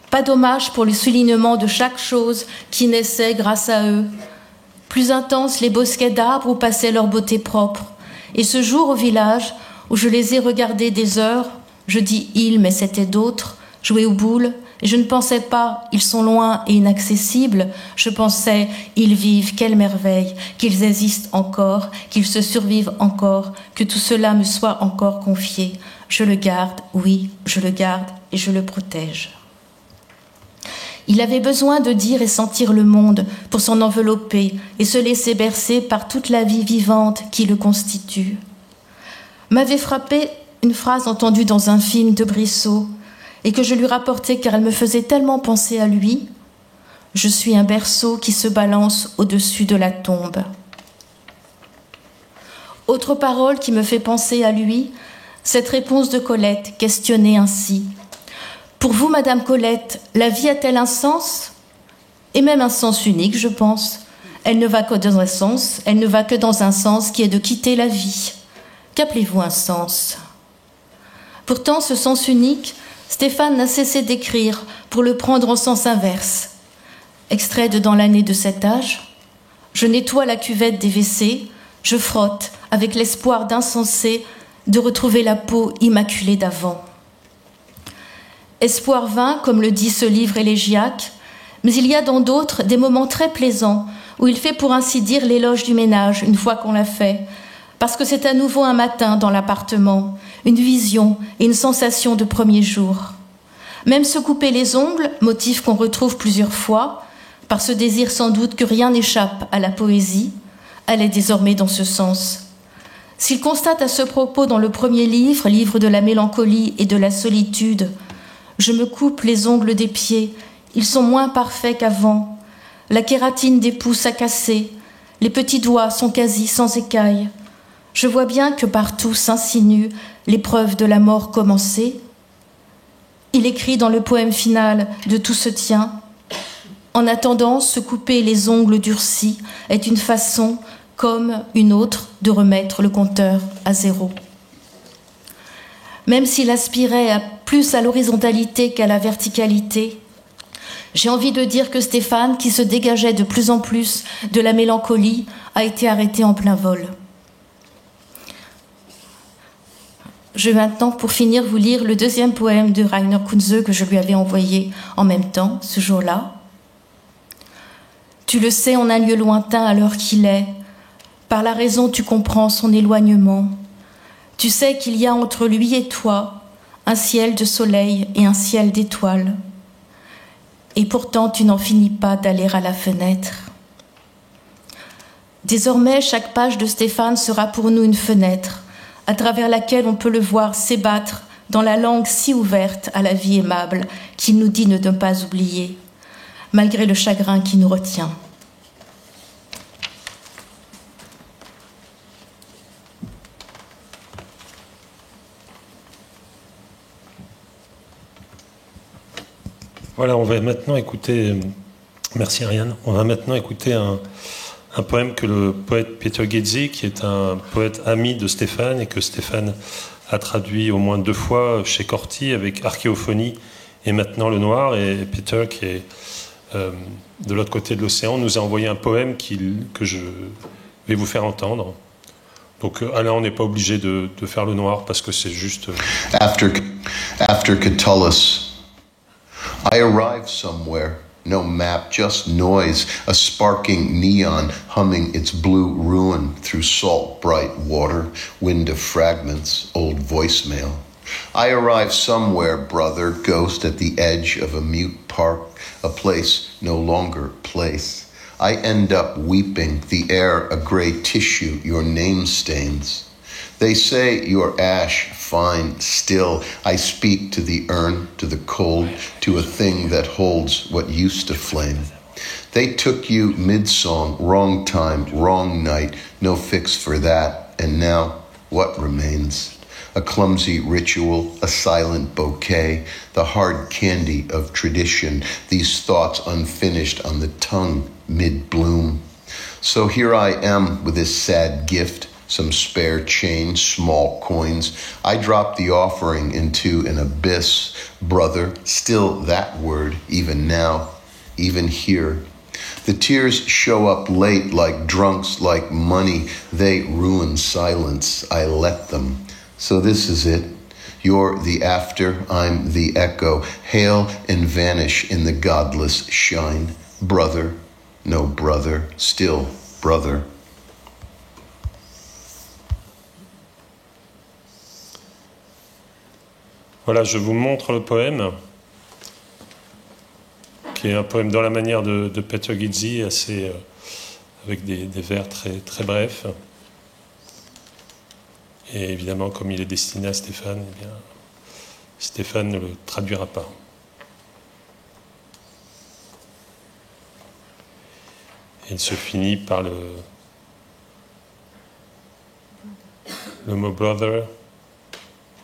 Pas dommage pour le soulignement de chaque chose qui naissait grâce à eux. Plus intense les bosquets d'arbres où passait leur beauté propre. Et ce jour au village où je les ai regardés des heures, je dis ils, mais c'était d'autres, jouer aux boules, et je ne pensais pas, ils sont loin et inaccessibles, je pensais, ils vivent, quelle merveille, qu'ils existent encore, qu'ils se survivent encore, que tout cela me soit encore confié. Je le garde, oui, je le garde et je le protège. » Il avait besoin de dire et sentir le monde pour s'en envelopper et se laisser bercer par toute la vie vivante qui le constitue. M'avait frappé une phrase entendue dans un film de Brissot et que je lui rapportais car elle me faisait tellement penser à lui. « Je suis un berceau qui se balance au-dessus de la tombe. » Autre parole qui me fait penser à lui, cette réponse de Colette, questionnée ainsi. « Pour vous, Madame Colette, la vie a-t-elle un sens ? Et même un sens unique, je pense. Elle ne va que dans un sens, elle ne va que dans un sens qui est de quitter la vie. Qu'appelez-vous un sens ? » Pourtant, ce sens unique, Stéphane n'a cessé d'écrire pour le prendre en sens inverse. Extrait de Dans l'année de cet âge. Je nettoie la cuvette des WC, je frotte avec l'espoir d'insensé de retrouver la peau immaculée d'avant. Espoir vain, comme le dit ce livre élégiaque, mais il y a dans d'autres des moments très plaisants où il fait pour ainsi dire l'éloge du ménage une fois qu'on l'a fait, parce que c'est à nouveau un matin dans l'appartement, une vision et une sensation de premier jour. Même se couper les ongles, motif qu'on retrouve plusieurs fois, par ce désir sans doute que rien n'échappe à la poésie, elle est désormais dans ce sens. S'il constate à ce propos dans le premier livre, livre de la mélancolie et de la solitude, « Je me coupe les ongles des pieds, ils sont moins parfaits qu'avant. La kératine des pouces a cassé, les petits doigts sont quasi sans écailles. Je vois bien que partout s'insinue l'épreuve de la mort commencée. » Il écrit dans le poème final de Tout se tient. En attendant, se couper les ongles durcis est une façon, comme une autre, de remettre le compteur à zéro. Même s'il aspirait plus à l'horizontalité qu'à la verticalité, j'ai envie de dire que Stéphane, qui se dégageait de plus en plus de la mélancolie, a été arrêté en plein vol. Je vais maintenant, pour finir, vous lire le deuxième poème de Rainer Kunze que je lui avais envoyé en même temps, ce jour-là. Tu le sais en un lieu lointain à l'heure qu'il est, par la raison tu comprends son éloignement. Tu sais qu'il y a entre lui et toi un ciel de soleil et un ciel d'étoiles. Et pourtant, tu n'en finis pas d'aller à la fenêtre. Désormais, chaque page de Stéphane sera pour nous une fenêtre, à travers laquelle on peut le voir s'ébattre dans la langue si ouverte à la vie aimable qu'il nous dit de ne pas oublier, malgré le chagrin qui nous retient. Voilà, on va maintenant écouter, merci Ariane, on va maintenant écouter un poème que le poète Peter Ghezzi, qui est un poète ami de Stéphane et que Stéphane a traduit au moins 2 fois chez Corti avec Archéophonie et maintenant Le Noir. Et Peter, qui est de l'autre côté de l'océan, nous a envoyé un poème que je vais vous faire entendre. Donc Alain, on n'est pas obligé de faire Le Noir parce que c'est juste... After Catullus, I arrived somewhere. No map, just noise, a sparking neon humming its blue ruin through salt, bright water, wind of fragments, old voicemail. I arrive somewhere, brother, ghost at the edge of a mute park, a place no longer place. I end up weeping, the air a gray tissue, your name stains. They say your ash, fine, still. I speak to the urn, to the cold, to a thing that holds what used to flame. They took you mid-song, wrong time, wrong night, no fix for that. And now, what remains? A clumsy ritual, a silent bouquet, the hard candy of tradition, these thoughts unfinished on the tongue, mid-bloom. So here I am with this sad gift, some spare change, small coins. I drop the offering into an abyss. Brother, still that word, even now, even here. The tears show up late like drunks, like money. They ruin silence. I let them. So this is it. You're the after, I'm the echo. Hail and vanish in the godless shine. Brother, no brother, still brother. Voilà, je vous montre le poème, qui est un poème dans la manière de Peter Ghezzi, assez, avec des vers très, très brefs. Et évidemment, comme il est destiné à Stéphane, eh bien, Stéphane ne le traduira pas. Et il se finit par le mot « brother »,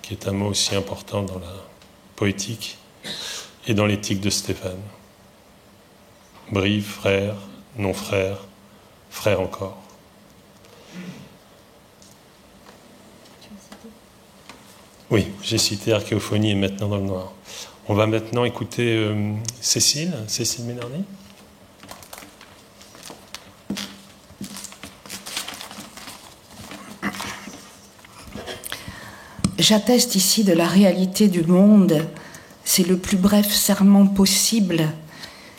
qui est un mot aussi important dans la poétique et dans l'éthique de Stéphane. Brive, frère, non-frère, frère encore. Oui, j'ai cité Archéophonie et maintenant dans le noir. On va maintenant écouter Cécile Ménardi. J'atteste ici de la réalité du monde, c'est le plus bref serment possible,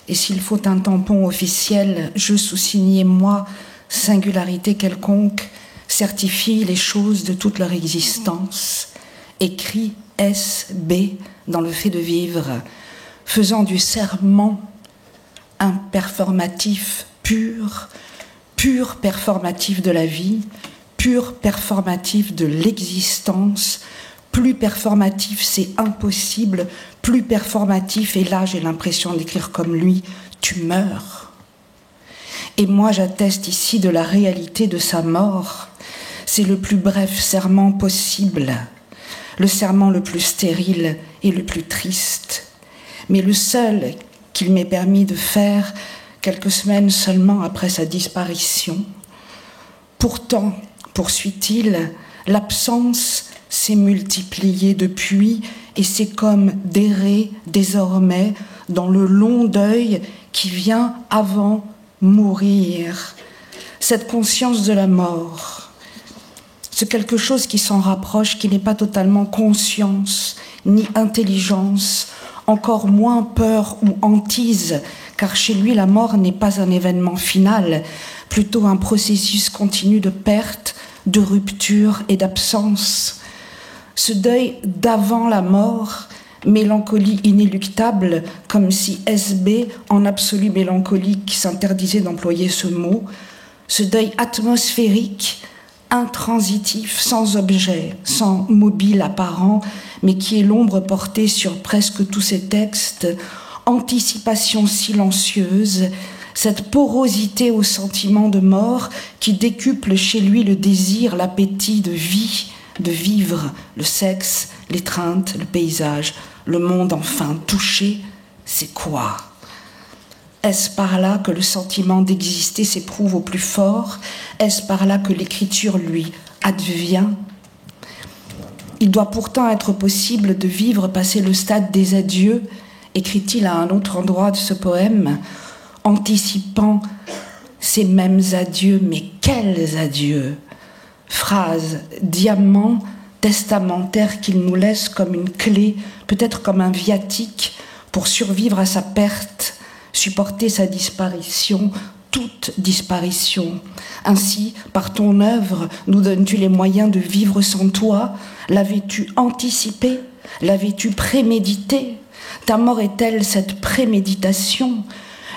et s'il faut un tampon officiel, je sous-signer moi, singularité quelconque, certifie les choses de toute leur existence, écrit S.B. dans le fait de vivre, faisant du serment un performatif pur, pur performatif de la vie, pur performatif de l'existence. Plus performatif, c'est impossible. Plus performatif, et là j'ai l'impression d'écrire comme lui, tu meurs. Et moi j'atteste ici de la réalité de sa mort. C'est le plus bref serment possible, le serment le plus stérile et le plus triste, mais le seul qu'il m'ait permis de faire quelques semaines seulement après sa disparition. Pourtant, poursuit-il, l'absence s'est multipliée depuis et c'est comme d'errer désormais dans le long deuil qui vient avant mourir. Cette conscience de la mort, c'est quelque chose qui s'en rapproche, qui n'est pas totalement conscience ni intelligence, encore moins peur ou hantise, car chez lui la mort n'est pas un événement final, plutôt un processus continu de perte, de rupture et d'absence. ce deuil d'avant la mort, mélancolie inéluctable, comme si SB, en absolue mélancolique, s'interdisait d'employer ce mot, ce deuil atmosphérique, intransitif, sans objet, sans mobile apparent, mais qui est l'ombre portée sur presque tous ces textes, anticipation silencieuse, cette porosité au sentiment de mort qui décuple chez lui le désir, l'appétit de vie, de vivre, le sexe, l'étreinte, le paysage, le monde enfin touché, c'est quoi ? Est-ce par là que le sentiment d'exister s'éprouve au plus fort ? Est-ce par là que l'écriture lui advient ? Il doit pourtant être possible de vivre passer le stade des adieux, écrit-il à un autre endroit de ce poème, anticipant ces mêmes adieux, mais quels adieux ? Phrase, diamant, testamentaire qu'il nous laisse comme une clé, peut-être comme un viatique pour survivre à sa perte, supporter sa disparition, toute disparition. Ainsi, par ton œuvre, nous donnes-tu les moyens de vivre sans toi ? L'avais-tu anticipé ? L'avais-tu prémédité ? Ta mort est-elle cette préméditation ?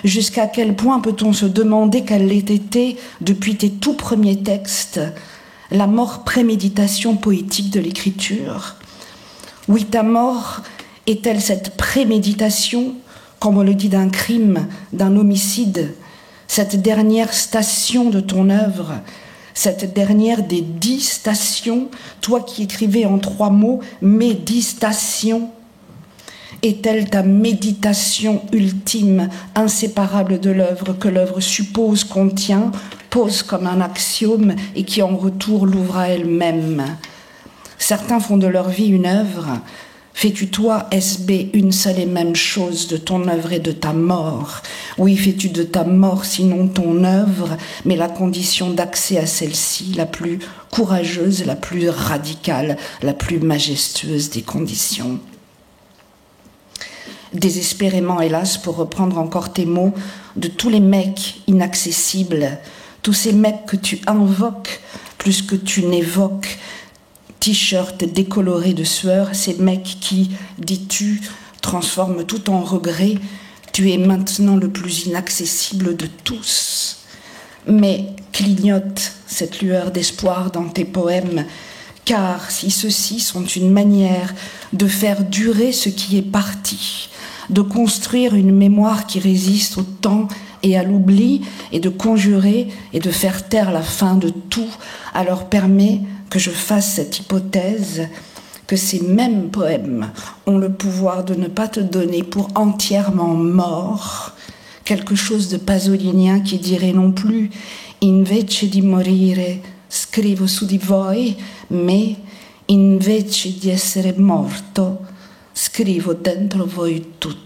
Jusqu'à quel point peut-on se demander qu'elle l'ait été depuis tes tout premiers textes ? La mort préméditation poétique de l'écriture. Oui, ta mort est-elle cette préméditation, comme on le dit d'un crime, d'un homicide, cette dernière station de ton œuvre, cette dernière des 10 stations, toi qui écrivais en 3 mots, méditation, est-elle ta méditation ultime, inséparable de l'œuvre, que l'œuvre suppose, contient, pose comme un axiome et qui en retour l'ouvre à elle-même. Certains font de leur vie une œuvre. Fais-tu toi, SB, une seule et même chose de ton œuvre et de ta mort ? Oui, fais-tu de ta mort sinon ton œuvre, mais la condition d'accès à celle-ci, la plus courageuse, la plus radicale, la plus majestueuse des conditions. Désespérément, hélas, pour reprendre encore tes mots, de tous les mecs inaccessibles, tous ces mecs que tu invoques plus que tu n'évoques, t-shirt décoloré de sueur, ces mecs qui, dis-tu, transforment tout en regret, tu es maintenant le plus inaccessible de tous. Mais clignote cette lueur d'espoir dans tes poèmes, car si ceux-ci sont une manière de faire durer ce qui est parti, de construire une mémoire qui résiste au temps et à l'oubli, et de conjurer et de faire taire la fin de tout, alors permet que je fasse cette hypothèse que ces mêmes poèmes ont le pouvoir de ne pas te donner pour entièrement mort, quelque chose de pasolinien qui dirait non plus « invece di morire scrivo su di voi », mais « invece di essere morto scrivo dentro voi tutti ».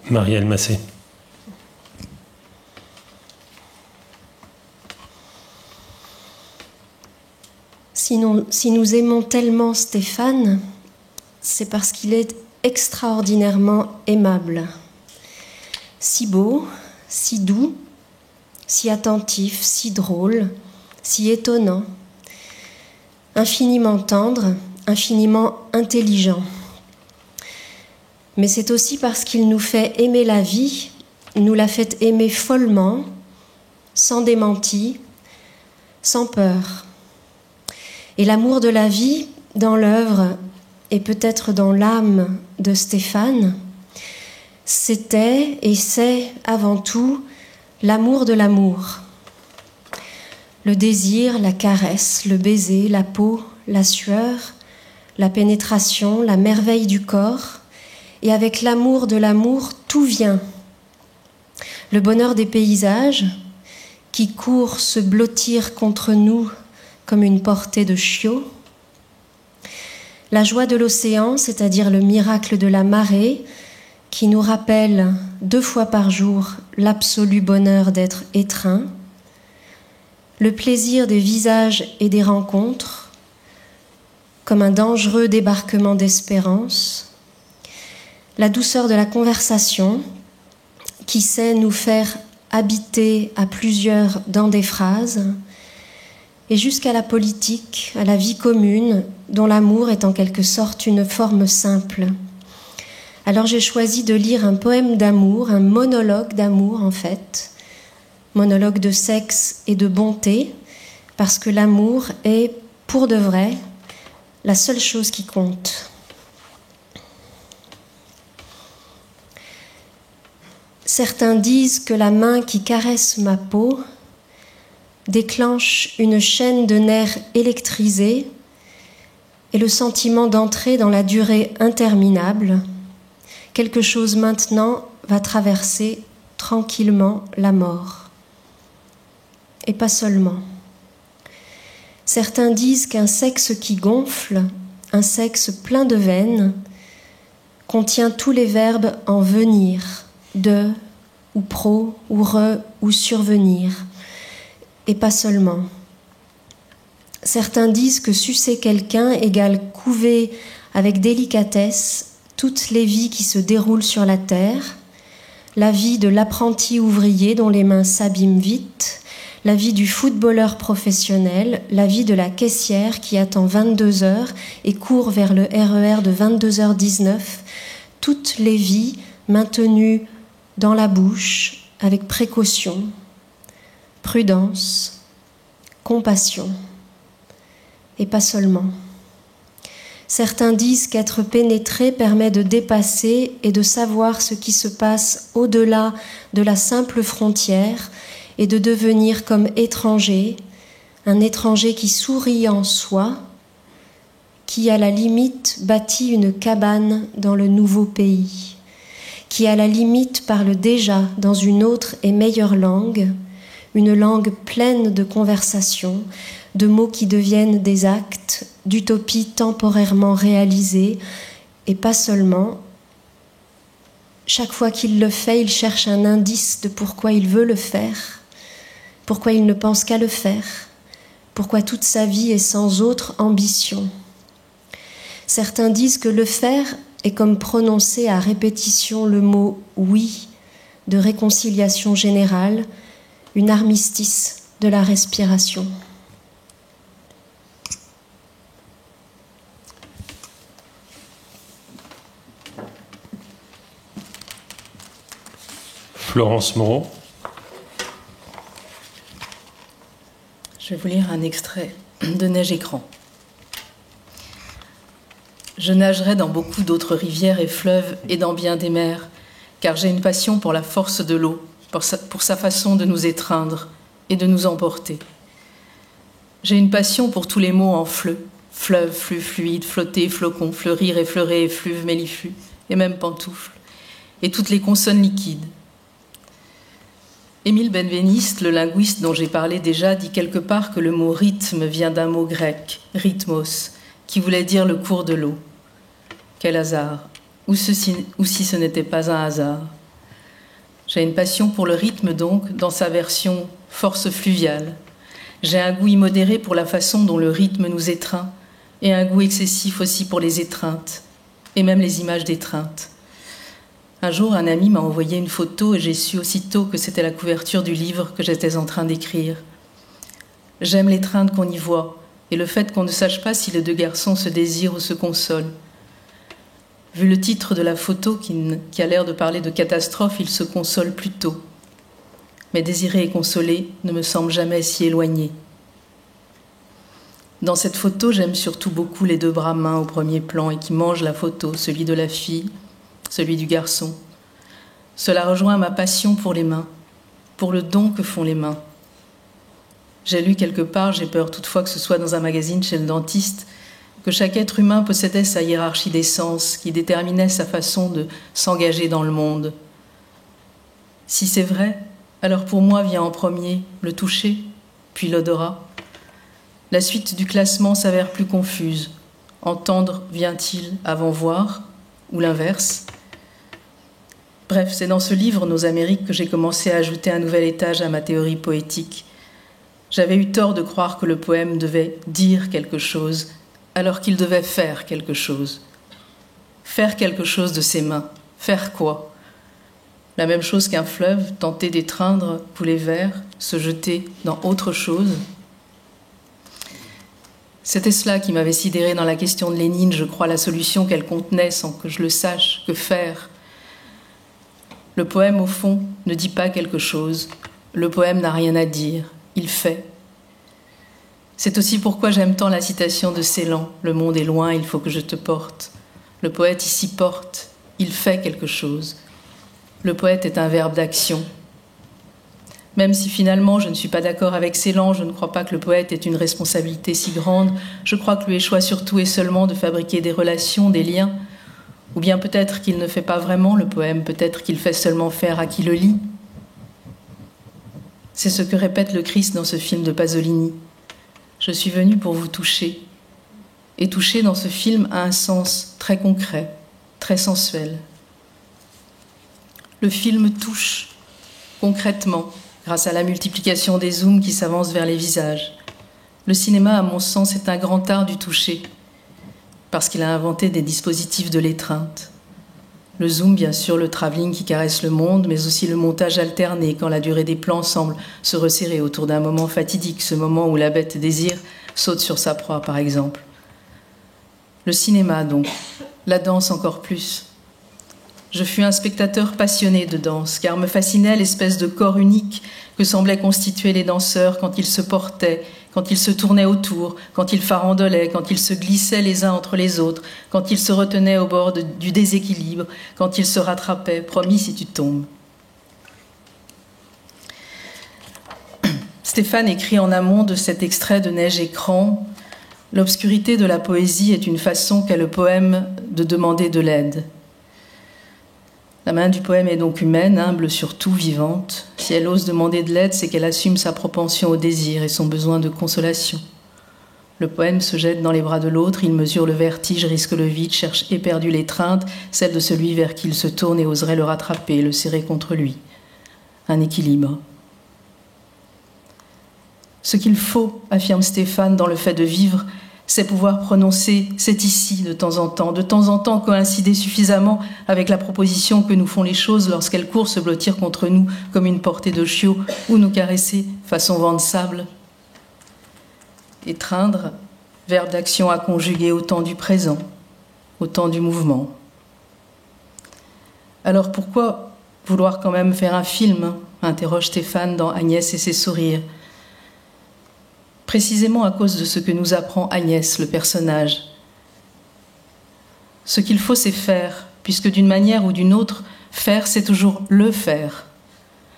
Marielle Massé. Si nous aimons tellement Stéphane, c'est parce qu'il est extraordinairement aimable. Si beau, si doux, si attentif, si drôle, si étonnant, infiniment tendre, infiniment intelligent. Mais c'est aussi parce qu'il nous fait aimer la vie, nous la fait aimer follement, sans démenti, sans peur. Et l'amour de la vie, dans l'œuvre et peut-être dans l'âme de Stéphane, c'était et c'est avant tout l'amour de l'amour. Le désir, la caresse, le baiser, la peau, la sueur, la pénétration, la merveille du corps. Et avec l'amour de l'amour, tout vient. Le bonheur des paysages qui courent se blottir contre nous comme une portée de chiots. La joie de l'océan, c'est-à-dire le miracle de la marée, qui nous rappelle 2 fois par jour l'absolu bonheur d'être étreint. Le plaisir des visages et des rencontres. comme un dangereux débarquement d'espérance, la douceur de la conversation qui sait nous faire habiter à plusieurs dans des phrases, et jusqu'à la politique, à la vie commune, dont l'amour est en quelque sorte une forme simple. Alors j'ai choisi de lire un poème d'amour, un monologue d'amour en fait, monologue de sexe et de bonté, parce que l'amour est, pour de vrai, la seule chose qui compte. Certains disent que la main qui caresse ma peau déclenche une chaîne de nerfs électrisés et le sentiment d'entrer dans la durée interminable. Quelque chose maintenant va traverser tranquillement la mort. Et pas seulement. Certains disent qu'un sexe qui gonfle, un sexe plein de veines, contient tous les verbes en venir, de, ou pro, ou re, ou survenir, et pas seulement. Certains disent que sucer quelqu'un égale couver avec délicatesse toutes les vies qui se déroulent sur la terre, la vie de l'apprenti ouvrier dont les mains s'abîment vite, la vie du footballeur professionnel, la vie de la caissière qui attend 22 heures et court vers le RER de 22h19, toutes les vies maintenues dans la bouche avec précaution, prudence, compassion, et pas seulement. Certains disent qu'être pénétré permet de dépasser et de savoir ce qui se passe au-delà de la simple frontière et de devenir comme étranger, un étranger qui sourit en soi, qui à la limite bâtit une cabane dans le nouveau pays, qui à la limite parle déjà dans une autre et meilleure langue, une langue pleine de conversations, de mots qui deviennent des actes, d'utopies temporairement réalisées, et pas seulement. Chaque fois qu'il le fait, il cherche un indice de pourquoi il veut le faire, pourquoi il ne pense qu'à le faire, pourquoi toute sa vie est sans autre ambition. Certains disent que le faire est comme prononcer à répétition le mot « oui » de réconciliation générale, une armistice de la respiration. Florence Moreau. Je vais vous lire un extrait de Neige écran. Je nagerai dans beaucoup d'autres rivières et fleuves et dans bien des mers, car j'ai une passion pour la force de l'eau, pour sa façon de nous étreindre et de nous emporter. J'ai une passion pour tous les mots en fleu, fleuve, flux, fluide, flotter, flocon, fleurir, effleurer, effluve, méliflux, et même pantoufle, et toutes les consonnes liquides. Émile Benveniste, le linguiste dont j'ai parlé déjà, dit quelque part que le mot rythme vient d'un mot grec, rhythmos, qui voulait dire le cours de l'eau. Quel hasard, ou si ce n'était pas un hasard. J'ai une passion pour le rythme donc, dans sa version force fluviale. J'ai un goût immodéré pour la façon dont le rythme nous étreint, et un goût excessif aussi pour les étreintes, et même les images d'étreintes. Un jour, un ami m'a envoyé une photo et j'ai su aussitôt que c'était la couverture du livre que j'étais en train d'écrire. J'aime l'étreinte qu'on y voit, et le fait qu'on ne sache pas si les deux garçons se désirent ou se consolent. Vu le titre de la photo qui a l'air de parler de catastrophe, ils se consolent plutôt. Mais désirer et consoler ne me semble jamais si éloigné. Dans cette photo, j'aime surtout beaucoup les deux bras mains au premier plan et qui mangent la photo, celui de la fille, celui du garçon. Cela rejoint ma passion pour les mains, pour le don que font les mains. J'ai lu quelque part, j'ai peur toutefois que ce soit dans un magazine chez le dentiste, que chaque être humain possédait sa hiérarchie des sens qui déterminait sa façon de s'engager dans le monde. Si c'est vrai, alors pour moi vient en premier le toucher, puis l'odorat. La suite du classement s'avère plus confuse. Entendre vient-il avant voir, ou l'inverse? Bref, c'est dans ce livre, Nos Amériques, que j'ai commencé à ajouter un nouvel étage à ma théorie poétique. J'avais eu tort de croire que le poème devait dire quelque chose, alors qu'il devait faire quelque chose. Faire quelque chose de ses mains. Faire quoi? La même chose qu'un fleuve, tenter d'étreindre couler vers, se jeter dans autre chose. C'était cela qui m'avait sidéré dans la question de Lénine, je crois, la solution qu'elle contenait sans que je le sache, que faire. Le poème, au fond, ne dit pas quelque chose. Le poème n'a rien à dire, il fait. C'est aussi pourquoi j'aime tant la citation de Ceylan, « Le monde est loin, il faut que je te porte ». Le poète ici porte, il fait quelque chose. Le poète est un verbe d'action. Même si finalement je ne suis pas d'accord avec Ceylan, je ne crois pas que le poète ait une responsabilité si grande. Je crois que lui échoit surtout et seulement de fabriquer des relations, des liens. Ou bien peut-être qu'il ne fait pas vraiment le poème, peut-être qu'il fait seulement faire à qui le lit. C'est ce que répète le Christ dans ce film de Pasolini. Je suis venu pour vous toucher. Et toucher dans ce film a un sens très concret, très sensuel. Le film touche concrètement grâce à la multiplication des zooms qui s'avancent vers les visages. Le cinéma, à mon sens, est un grand art du toucher parce qu'il a inventé des dispositifs de l'étreinte. Le zoom, bien sûr, le travelling qui caresse le monde, mais aussi le montage alterné quand la durée des plans semble se resserrer autour d'un moment fatidique, ce moment où la bête désir saute sur sa proie, par exemple. Le cinéma, donc. La danse encore plus. Je fus un spectateur passionné de danse, car me fascinait l'espèce de corps unique que semblaient constituer les danseurs quand ils se portaient, quand ils se tournaient autour, quand ils farandolaient, quand ils se glissaient les uns entre les autres, quand ils se retenaient au bord du déséquilibre, quand ils se rattrapaient. Promis si tu tombes. Stéphane écrit en amont de cet extrait de Neige écran: l'obscurité de la poésie est une façon qu'a le poème de demander de l'aide. La main du poème est donc humaine, humble, surtout vivante. Si elle ose demander de l'aide, c'est qu'elle assume sa propension au désir et son besoin de consolation. Le poème se jette dans les bras de l'autre, il mesure le vertige, risque le vide, cherche éperdu l'étreinte, celle de celui vers qui il se tourne et oserait le rattraper, le serrer contre lui. Un équilibre. Ce qu'il faut, affirme Stéphane, dans le fait de vivre, c'est pouvoir prononcer « c'est ici » de temps en temps coïncider suffisamment avec la proposition que nous font les choses lorsqu'elles courent se blottir contre nous comme une portée de chiot ou nous caresser façon vent de sable. Étreindre, verbe d'action à conjuguer au temps du présent, au temps du mouvement. Alors pourquoi vouloir quand même faire un film, interroge Stéphane dans Agnès et ses sourires. Précisément à cause de ce que nous apprend Agnès, le personnage. Ce qu'il faut, c'est faire, puisque d'une manière ou d'une autre, faire, c'est toujours le faire.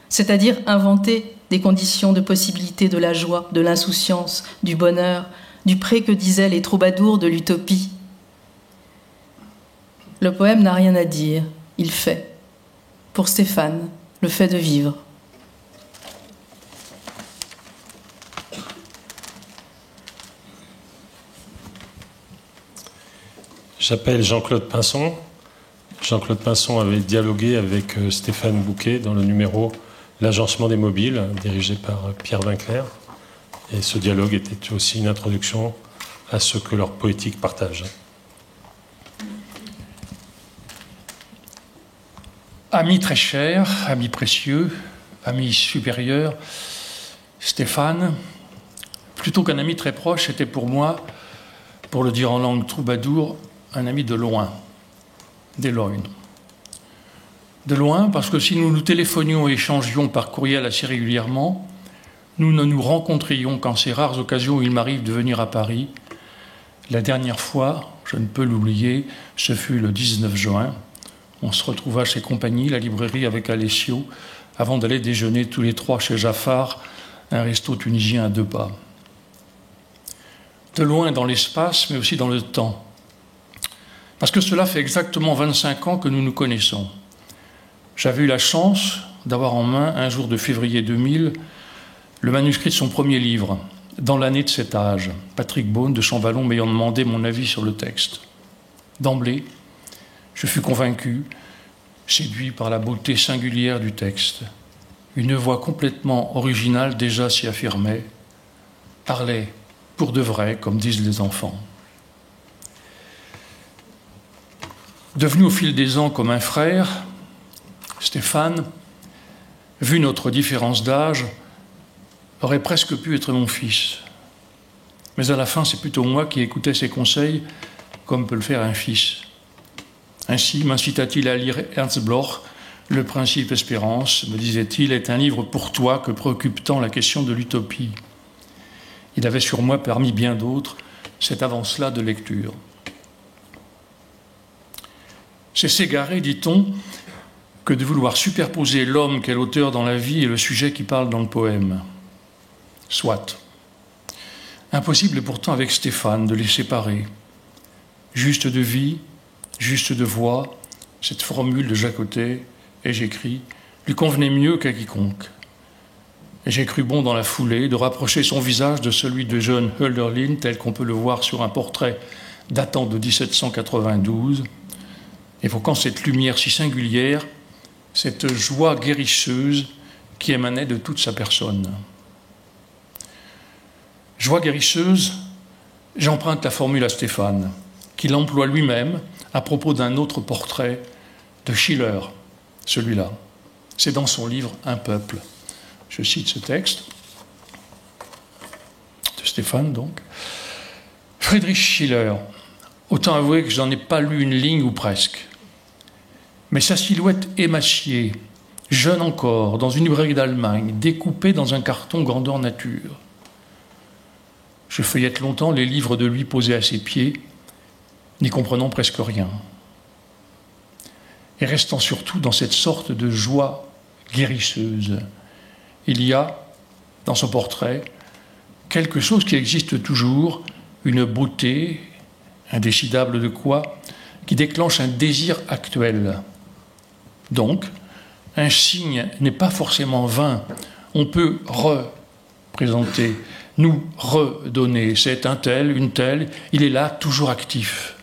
C'est-à-dire inventer des conditions de possibilité de la joie, de l'insouciance, du bonheur, du pré que disaient les troubadours de l'utopie. Le poème n'a rien à dire, il fait. Pour Stéphane, le fait de vivre. J'appelle Jean-Claude Pinson. Jean-Claude Pinson avait dialogué avec Stéphane Bouquet dans le numéro L'agencement des mobiles, dirigé par Pierre Vinclair. Et ce dialogue était aussi une introduction à ce que leur poétique partage. Ami très cher, ami précieux, ami supérieur, Stéphane, plutôt qu'un ami très proche, était pour moi, pour le dire en langue troubadour, un ami de loin, d'éloigne. De loin, parce que si nous nous téléphonions et échangions par courriel assez régulièrement, nous ne nous rencontrions qu'en ces rares occasions où il m'arrive de venir à Paris. La dernière fois, je ne peux l'oublier, ce fut le 19 juin. On se retrouva chez Compagnie, la librairie avec Alessio, avant d'aller déjeuner tous les trois chez Jaffar, un resto tunisien à 2 pas. De loin dans l'espace, mais aussi dans le temps. Parce que cela fait exactement 25 ans que nous nous connaissons. J'avais eu la chance d'avoir en main, un jour de février 2000, le manuscrit de son premier livre, Dans l'année de cet âge, Patrick Beaune de Champvallon m'ayant demandé mon avis sur le texte. D'emblée, je fus convaincu, séduit par la beauté singulière du texte. Une voix complètement originale déjà s'y affirmait, parlait pour de vrai, comme disent les enfants. Devenu au fil des ans comme un frère, Stéphane, vu notre différence d'âge, aurait presque pu être mon fils. Mais à la fin, c'est plutôt moi qui écoutais ses conseils, comme peut le faire un fils. Ainsi m'incita-t-il à lire Ernst Bloch, Le principe espérance, me disait-il, est un livre pour toi que préoccupe tant la question de l'utopie. Il avait sur moi, parmi bien d'autres, cette avance-là de lecture. C'est s'égarer, dit-on, que de vouloir superposer l'homme qu'est l'auteur dans la vie et le sujet qui parle dans le poème. Soit. Impossible pourtant avec Stéphane de les séparer. Juste de vie, juste de voix, cette formule de Jacotet, et j'écris, lui convenait mieux qu'à quiconque. Et j'ai cru bon dans la foulée de rapprocher son visage de celui de John Hölderlin, tel qu'on peut le voir sur un portrait datant de 1792, évoquant cette lumière si singulière, cette joie guérisseuse qui émanait de toute sa personne. Joie guérisseuse, j'emprunte la formule à Stéphane, qu'il emploie lui-même à propos d'un autre portrait de Schiller, celui-là. C'est dans son livre « Un peuple ». Je cite ce texte, de Stéphane donc. Friedrich Schiller, autant avouer que je n'en ai pas lu une ligne ou presque. Mais sa silhouette émaciée, jeune encore, dans une librairie d'Allemagne, découpée dans un carton grandeur nature. Je feuillette longtemps les livres de lui posés à ses pieds, n'y comprenant presque rien. Et restant surtout dans cette sorte de joie guérisseuse. Il y a, dans son portrait, quelque chose qui existe toujours, une beauté, indécidable de quoi, qui déclenche un désir actuel. Donc, un signe n'est pas forcément vain. On peut représenter, nous redonner. C'est un tel, une telle, il est là, toujours actif.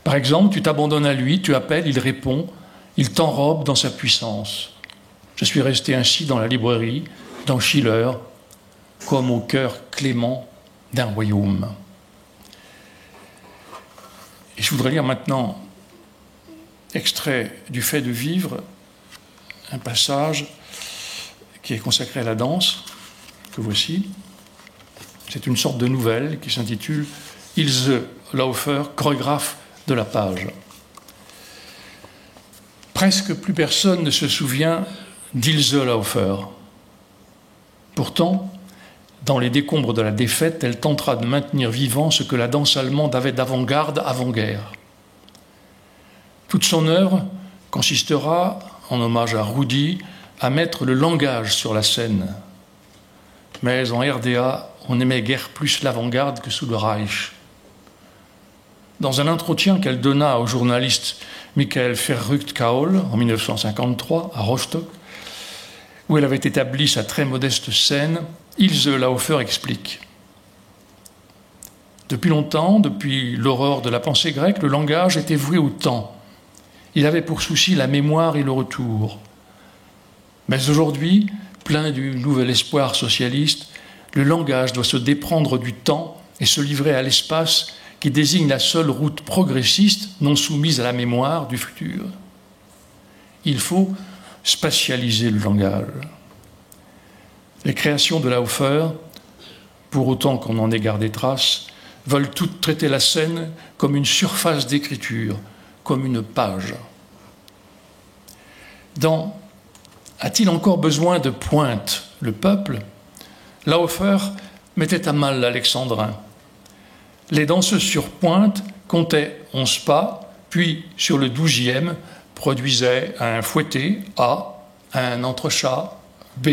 Par exemple, tu t'abandonnes à lui, tu appelles, il répond, il t'enrobe dans sa puissance. Je suis resté ainsi dans la librairie, dans Schiller, comme au cœur clément d'un royaume. Et je voudrais lire maintenant, extrait du Fait de vivre, un passage qui est consacré à la danse, que voici. C'est une sorte de nouvelle qui s'intitule « Ilse Laufer, chorégraphe de la page ». Presque plus personne ne se souvient d'Ilse Laufer. Pourtant, dans les décombres de la défaite, elle tentera de maintenir vivant ce que la danse allemande avait d'avant-garde avant-guerre. Toute son œuvre consistera, en hommage à Rudi, à mettre le langage sur la scène. Mais en RDA, on n'aimait guère plus l'avant-garde que sous le Reich. Dans un entretien qu'elle donna au journaliste Michael Verrückt-Kaul en 1953 à Rostock, où elle avait établi sa très modeste scène, Ilse Laufer explique. Depuis longtemps, depuis l'aurore de la pensée grecque, le langage était voué au temps. Il avait pour souci la mémoire et le retour. Mais aujourd'hui, plein du nouvel espoir socialiste, le langage doit se déprendre du temps et se livrer à l'espace qui désigne la seule route progressiste non soumise à la mémoire du futur. Il faut spatialiser le langage. Les créations de Laufer, pour autant qu'on en ait gardé trace, veulent toutes traiter la scène comme une surface d'écriture, comme une page. Dans « A-t-il encore besoin de pointe, le peuple ?» Laufer mettait à mal l'alexandrin. Les danseuses sur pointe comptaient 11 pas, puis sur le 12e produisaient un fouetté, A, un entrechat, B,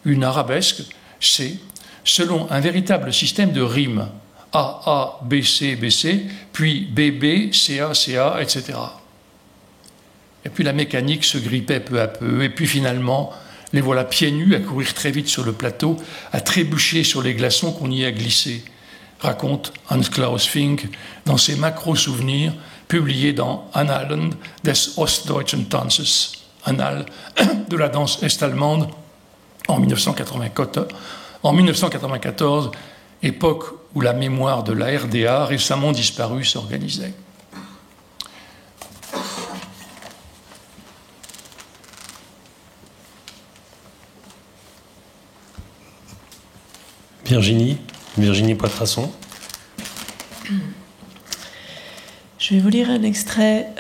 une arabesque, C, selon un véritable système de rimes, A, B, C, puis B, CA, etc. Et puis la mécanique se grippait peu à peu, et puis finalement, les voilà pieds nus à courir très vite sur le plateau, à trébucher sur les glaçons qu'on y a glissés, raconte Hans-Klaus Fink dans ses macro-souvenirs publiés dans Annalen des Ostdeutschen Tanzes, Annales de la danse est-allemande, en 1994, époque où la mémoire de la RDA, récemment disparue, s'organisait. Virginie Poitrasson. Je vais vous lire un extrait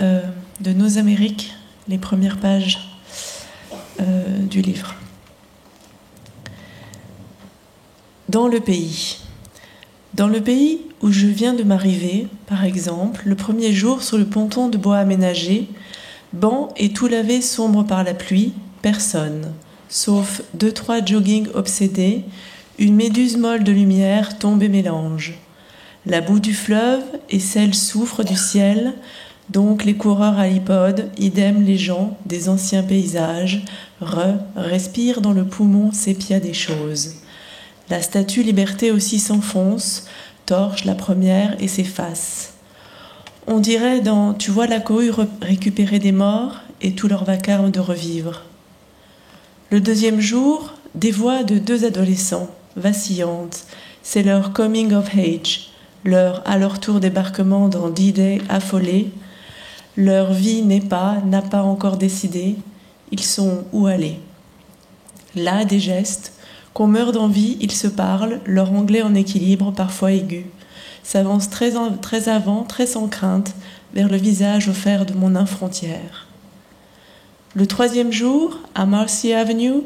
de Nos Amériques, les premières pages du livre. Dans le pays où je viens de m'arriver, par exemple, le premier jour sur le ponton de bois aménagé, banc et tout lavé sombre par la pluie, personne, sauf 2-3 jogging obsédés, une méduse molle de lumière tombe et mélange. La boue du fleuve et celle soufre du ciel, donc les coureurs à l'iPod, idem les gens des anciens paysages, respirent dans le poumon sépia des choses. La statue Liberté aussi s'enfonce, torche la première et s'efface. On dirait dans « Tu vois la cohue récupérer des morts et tout leur vacarme de revivre ». Le deuxième jour, des voix de 2 adolescents, vacillantes, c'est leur coming of age, leur à leur tour débarquement dans D-Day affolé. Leur vie n'a pas encore décidé, ils sont où aller. Là, des gestes, qu'on meurt d'envie, ils se parlent, leur anglais en équilibre, parfois aigu, s'avance très avant, très sans crainte, vers le visage offert de mon frontière. Le 3e jour, à Marcy Avenue,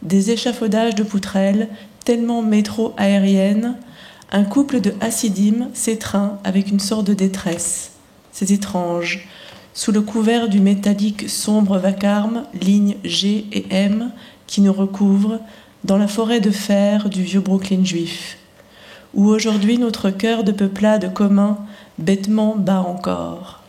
des échafaudages de poutrelles, tellement métro-aériennes, un couple de hassidim s'étreint avec une sorte de détresse. C'est étrange. Sous le couvert du métallique sombre vacarme, lignes G et M qui nous recouvrent, dans la forêt de fer du vieux Brooklyn juif, où aujourd'hui notre cœur de peuplade commun bêtement bat encore.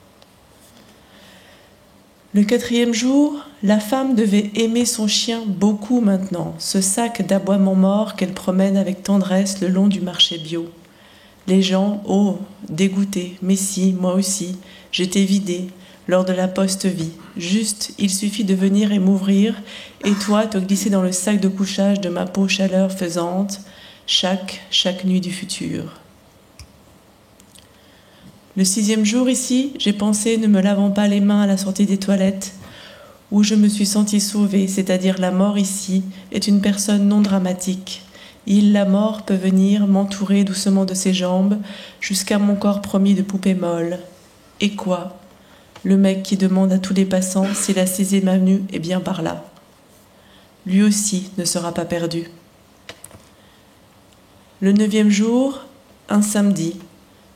Le 4e jour, la femme devait aimer son chien beaucoup maintenant, ce sac d'aboiements morts qu'elle promène avec tendresse le long du marché bio. Les gens, oh, dégoûtés, mais si, moi aussi, j'étais vidée lors de la poste-vie. Juste, il suffit de venir et m'ouvrir, et toi te glisser dans le sac de couchage de ma peau chaleur faisante, chaque nuit du futur. Le 6e jour ici, j'ai pensé ne me lavant pas les mains à la sortie des toilettes, où je me suis sentie sauvée, c'est-à-dire la mort ici est une personne non dramatique. Il, la mort, peut venir m'entourer doucement de ses jambes jusqu'à mon corps promis de poupée molle. Et quoi ? Le mec qui demande à tous les passants si la 6e avenue est bien par là. Lui aussi ne sera pas perdu. Le 9e jour, un samedi,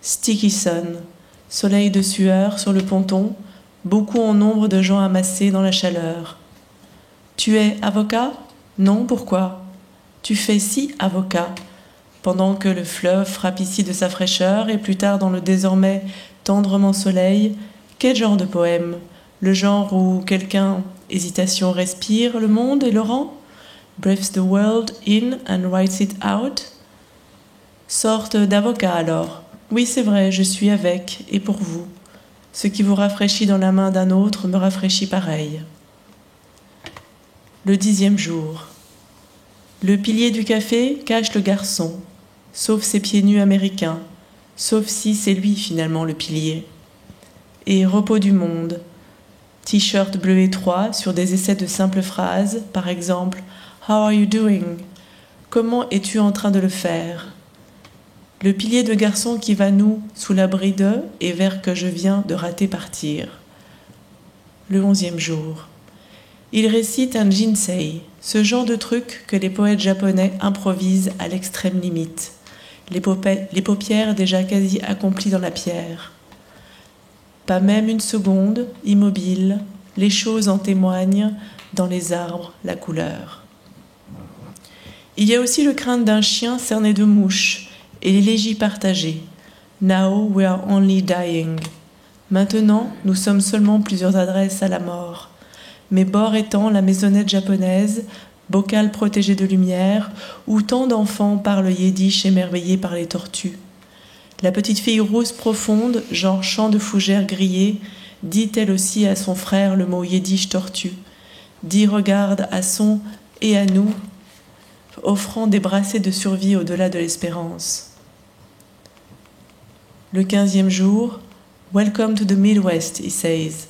Sticky Sun, soleil de sueur sur le ponton, beaucoup en nombre de gens amassés dans la chaleur. Tu es avocat ? Non, pourquoi ? Tu fais si avocat, pendant que le fleuve frappe ici de sa fraîcheur et plus tard dans le désormais tendrement soleil. Quel genre de poème ? Le genre où quelqu'un, hésitation, respire le monde et le rend ? Breathes the world in and writes it out ? Sorte d'avocat alors. Oui, c'est vrai, je suis avec, et pour vous. Ce qui vous rafraîchit dans la main d'un autre me rafraîchit pareil. Le 10e jour. Le pilier du café cache le garçon, sauf ses pieds nus américains, sauf si c'est lui finalement le pilier. Et repos du monde, t-shirt bleu étroit sur des essais de simples phrases, par exemple « How are you doing ?» Comment es-tu en train de le faire ? Le pilier de garçon qui va nous, sous l'abri d'eux, et vers que je viens de rater partir. Le 11e jour. Il récite un jinsei, ce genre de truc que les poètes japonais improvisent à l'extrême limite. Les paupières déjà quasi accomplies dans la pierre. Pas même une seconde, immobile, les choses en témoignent, dans les arbres, la couleur. Il y a aussi le crâne d'un chien cerné de mouches et l'élégie partagée. Now we are only dying. Maintenant, nous sommes seulement plusieurs adresses à la mort. Mes bords étant la maisonnette japonaise, bocal protégé de lumière, où tant d'enfants parlent yiddish émerveillés par les tortues. La petite fille rousse profonde, genre chant de fougère grillée, dit elle aussi à son frère le mot yiddish tortue. Dit regarde à son et à nous, offrant des brassées de survie au-delà de l'espérance. Le 15e jour, Welcome to the Midwest, he says.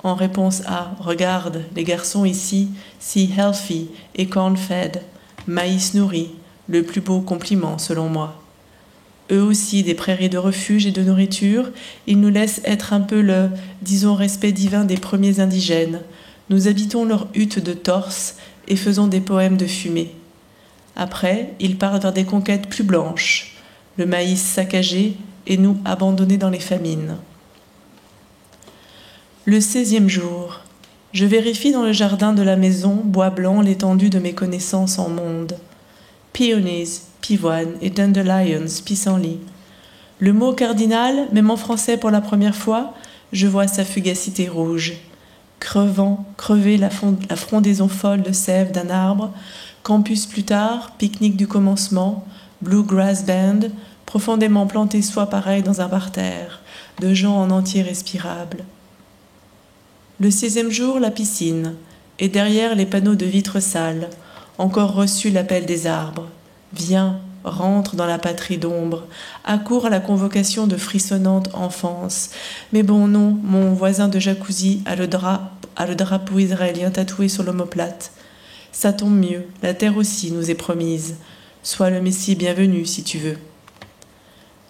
En réponse à regarde, les garçons ici, si healthy et corn-fed, maïs nourri, le plus beau compliment selon moi. Eux aussi des prairies de refuge et de nourriture, ils nous laissent être un peu le, disons, respect divin des premiers indigènes. Nous habitons leur hutte de torse et faisons des poèmes de fumée. Après, ils partent vers des conquêtes plus blanches, le maïs saccagé et nous abandonnés dans les famines. Le 16e jour, je vérifie dans le jardin de la maison, bois blanc, l'étendue de mes connaissances en monde. Peonies, pivoine et dandelions, pissenlit. Le mot cardinal, même en français pour la première fois, je vois sa fugacité rouge. Crever la frondaison folle de sève d'un arbre, campus plus tard, pique-nique du commencement, bluegrass band, profondément planté soit pareil dans un parterre, de gens en entier respirables. Le 6e jour, la piscine, et derrière les panneaux de vitres sales, encore reçu l'appel des arbres. Viens, rentre dans la patrie d'ombre, accours à la convocation de frissonnante enfance. Mais bon non, mon voisin de jacuzzi a le drapeau israélien tatoué sur l'omoplate. Ça tombe mieux, la terre aussi nous est promise. Sois le Messie bienvenu si tu veux.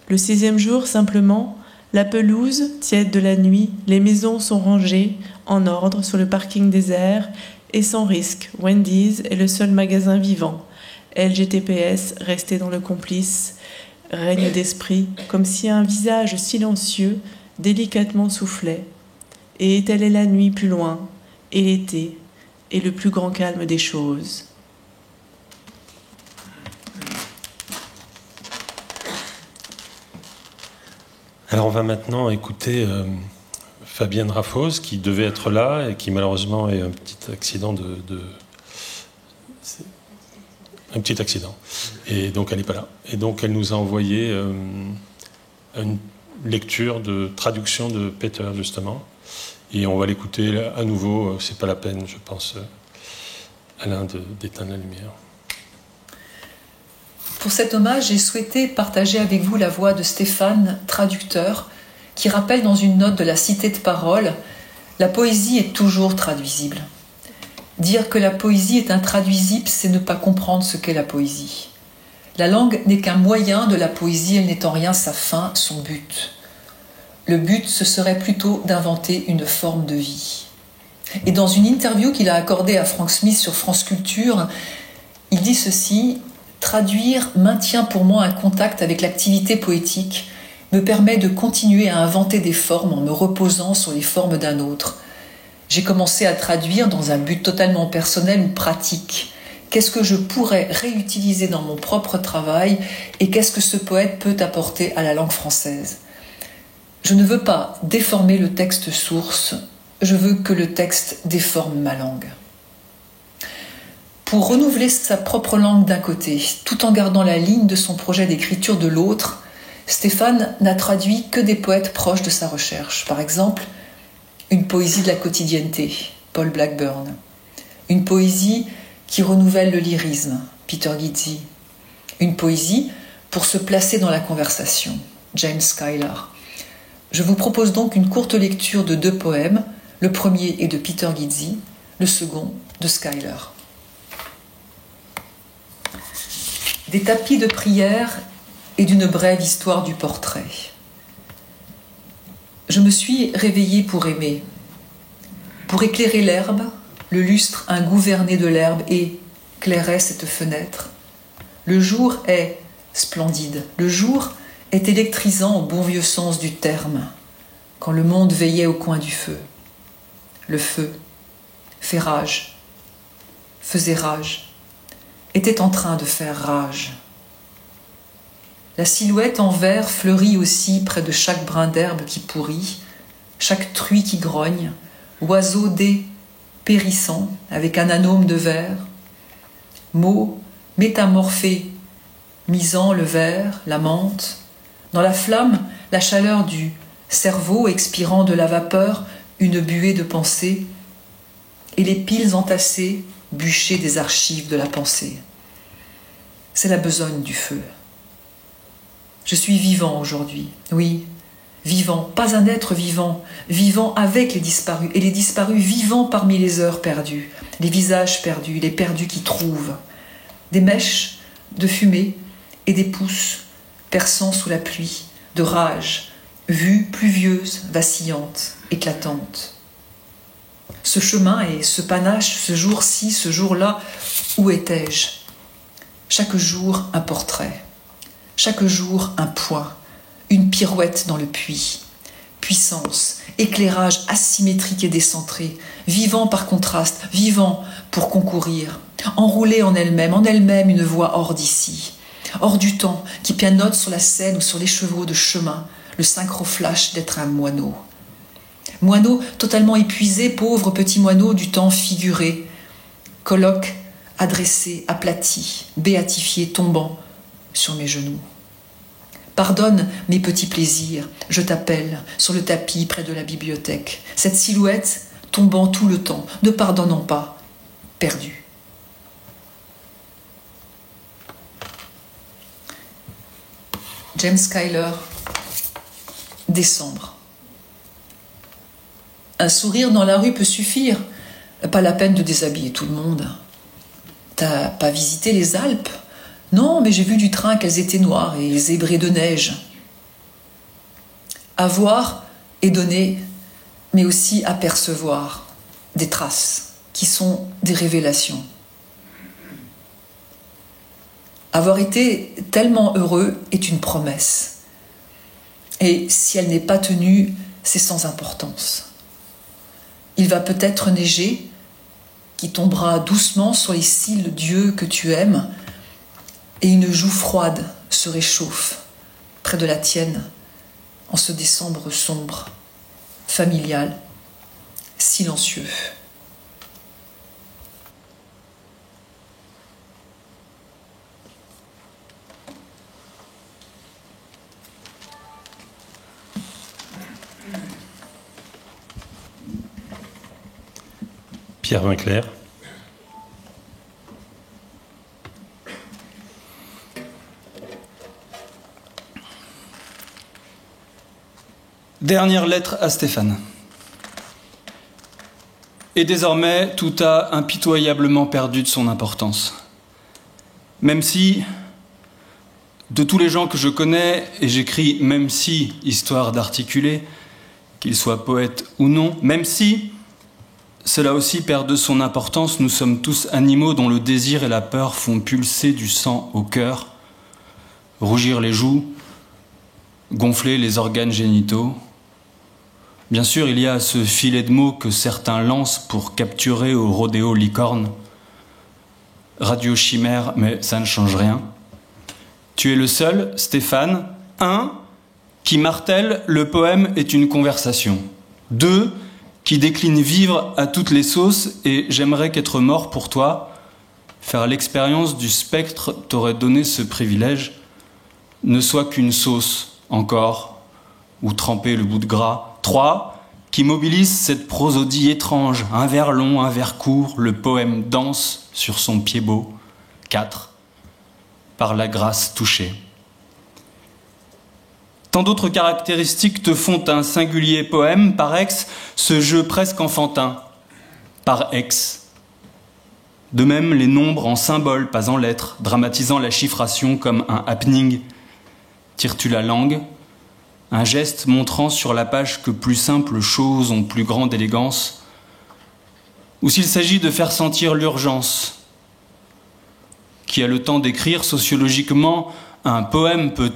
Le 6e jour, simplement, la pelouse, tiède de la nuit, les maisons sont rangées, en ordre, sur le parking désert, et sans risque, Wendy's est le seul magasin vivant. LGTPS resté dans le complice, règne d'esprit, comme si un visage silencieux, délicatement soufflait. Et telle est la nuit plus loin, et l'été, et le plus grand calme des choses. Alors on va maintenant écouter Fabienne Raffos, qui devait être là et qui malheureusement a eu un petit accident un petit accident. Et donc elle n'est pas là. Et donc elle nous a envoyé une lecture de traduction de Peter, justement. Et on va l'écouter à nouveau. C'est pas la peine, je pense, Alain, d'éteindre la lumière. Pour cet hommage, j'ai souhaité partager avec vous la voix de Stéphane, traducteur, qui rappelle dans une note de la Cité de Parole « La poésie est toujours traduisible ». Dire que la poésie est intraduisible, c'est ne pas comprendre ce qu'est la poésie. La langue n'est qu'un moyen de la poésie, elle n'est en rien sa fin, son but. Le but, ce serait plutôt d'inventer une forme de vie. Et dans une interview qu'il a accordée à Frank Smith sur France Culture, il dit ceci: « Traduire maintient pour moi un contact avec l'activité poétique, me permet de continuer à inventer des formes en me reposant sur les formes d'un autre. J'ai commencé à traduire dans un but totalement personnel ou pratique. Qu'est-ce que je pourrais réutiliser dans mon propre travail et qu'est-ce que ce poète peut apporter à la langue française ? Je ne veux pas déformer le texte source, je veux que le texte déforme ma langue. » Pour renouveler sa propre langue d'un côté, tout en gardant la ligne de son projet d'écriture de l'autre, Stéphane n'a traduit que des poètes proches de sa recherche. Par exemple, une poésie de la quotidienneté, Paul Blackburn. Une poésie qui renouvelle le lyrisme, Peter Gizzi. Une poésie pour se placer dans la conversation, James Skylar. Je vous propose donc une courte lecture de 2 poèmes. Le premier est de Peter Gizzi, le second de Skylar. Des tapis de prière et d'une brève histoire du portrait. Je me suis réveillée pour aimer, pour éclairer l'herbe, le lustre ingouverné de l'herbe éclairait cette fenêtre. Le jour est splendide, le jour est électrisant au bon vieux sens du terme, quand le monde veillait au coin du feu. Le feu fait rage, faisait rage, était en train de faire rage. La silhouette en vert fleurit aussi près de chaque brin d'herbe qui pourrit, chaque truie qui grogne, oiseau dépérissant avec un anome de verre, mots métamorphés, misant le verre, la menthe, dans la flamme, la chaleur du cerveau expirant de la vapeur, une buée de pensée, et les piles entassées, bûchées des archives de la pensée. C'est la besogne du feu. Je suis vivant aujourd'hui, oui, vivant, pas un être vivant, vivant avec les disparus, et les disparus vivant parmi les heures perdues, les visages perdus, les perdus qui trouvent. Des mèches de fumée et des pousses perçant sous la pluie, de rage, vue pluvieuse, vacillante, éclatante. Ce chemin et ce panache, ce jour-ci, ce jour-là, où étais-je? Chaque jour un portrait, chaque jour un point, une pirouette dans le puits. Puissance, éclairage asymétrique et décentré, vivant par contraste, vivant pour concourir, enroulée en elle-même une voix hors d'ici, hors du temps, qui pianote sur la scène ou sur les chevaux de chemin, le synchro-flash d'être un moineau. Moineau totalement épuisé, pauvre petit moineau du temps figuré, colloque adressé, aplati, béatifié, tombant sur mes genoux. Pardonne mes petits plaisirs, je t'appelle sur le tapis près de la bibliothèque, cette silhouette tombant tout le temps, ne pardonnant pas, perdue. James Schuyler, décembre. Un sourire dans la rue peut suffire, pas la peine de déshabiller tout le monde. T'as pas visité les Alpes ? Non, mais j'ai vu du train qu'elles étaient noires et zébrées de neige. Avoir et donner, mais aussi apercevoir des traces qui sont des révélations. Avoir été tellement heureux est une promesse. Et si elle n'est pas tenue, c'est sans importance. Il va peut-être neiger, qui tombera doucement sur les cils d'yeux que tu aimes, et une joue froide se réchauffe près de la tienne en ce décembre sombre, familial, silencieux. Pierre Vinclair. Dernière lettre à Stéphane. Et désormais, tout a impitoyablement perdu de son importance. Même si, de tous les gens que je connais, et j'écris même si, histoire d'articuler, qu'ils soient poètes ou non, même si, cela aussi perd de son importance, nous sommes tous animaux dont le désir et la peur font pulser du sang au cœur, rougir les joues, gonfler les organes génitaux. Bien sûr, il y a ce filet de mots que certains lancent pour capturer au rodéo licorne. Radio chimère, mais ça ne change rien. Tu es le seul, Stéphane, 1, qui martèle le poème est une conversation. 2, qui décline vivre à toutes les sauces et j'aimerais qu'être mort pour toi, faire l'expérience du spectre t'aurait donné ce privilège, ne soit qu'une sauce encore, ou tremper le bout de gras. 3, qui mobilise cette prosodie étrange, un vers long, un vers court, le poème danse sur son pied beau. 4, par la grâce touchée. Tant d'autres caractéristiques te font un singulier poème, par ex, ce jeu presque enfantin, par ex. De même, les nombres en symboles, pas en lettres, dramatisant la chiffration comme un happening. Tires-tu la langue ? Un geste montrant sur la page que plus simples choses ont plus grande élégance, ou s'il s'agit de faire sentir l'urgence. Qui a le temps d'écrire sociologiquement, un poème peut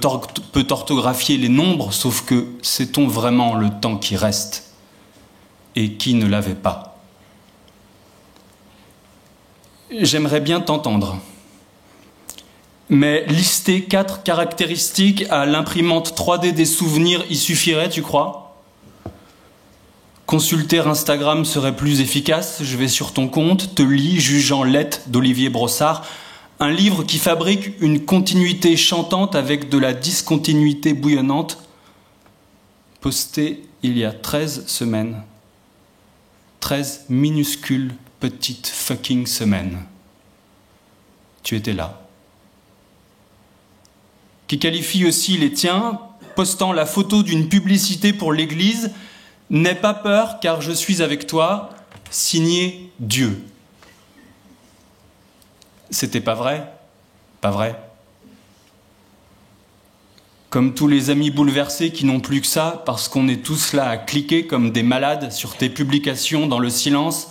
orthographier les nombres, sauf que sait-on vraiment le temps qui reste et qui ne l'avait pas? J'aimerais bien t'entendre. Mais lister 4 caractéristiques à l'imprimante 3D des souvenirs y suffirait, tu crois? Consulter Instagram serait plus efficace, je vais sur ton compte, te lis Jugeant Lette d'Olivier Brossard, un livre qui fabrique une continuité chantante avec de la discontinuité bouillonnante, posté il y a 13 semaines. 13 minuscules petites fucking semaines. Tu étais là. Qui qualifie aussi les tiens, postant la photo d'une publicité pour l'église, « N'aie pas peur car je suis avec toi », signé Dieu. C'était pas vrai, pas vrai. comme tous les amis bouleversés qui n'ont plus que ça, parce qu'on est tous là à cliquer comme des malades sur tes publications dans le silence,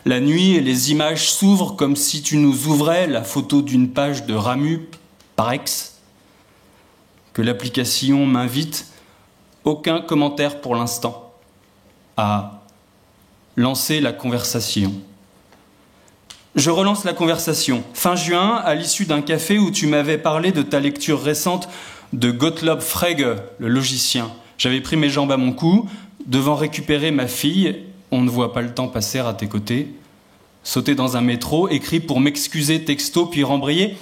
la nuit et les images s'ouvrent comme si tu nous ouvrais la photo d'une page de Ramu, par ex, que l'application m'invite, aucun commentaire pour l'instant, à lancer la conversation. Je relance la conversation. Fin juin, à l'issue d'un café où tu m'avais parlé de ta lecture récente de Gottlob Frege, le logicien. J'avais pris mes jambes à mon cou, devant récupérer ma fille, on ne voit pas le temps passer à tes côtés, sauter dans un métro, écrit pour m'excuser texto, puis rembrayer.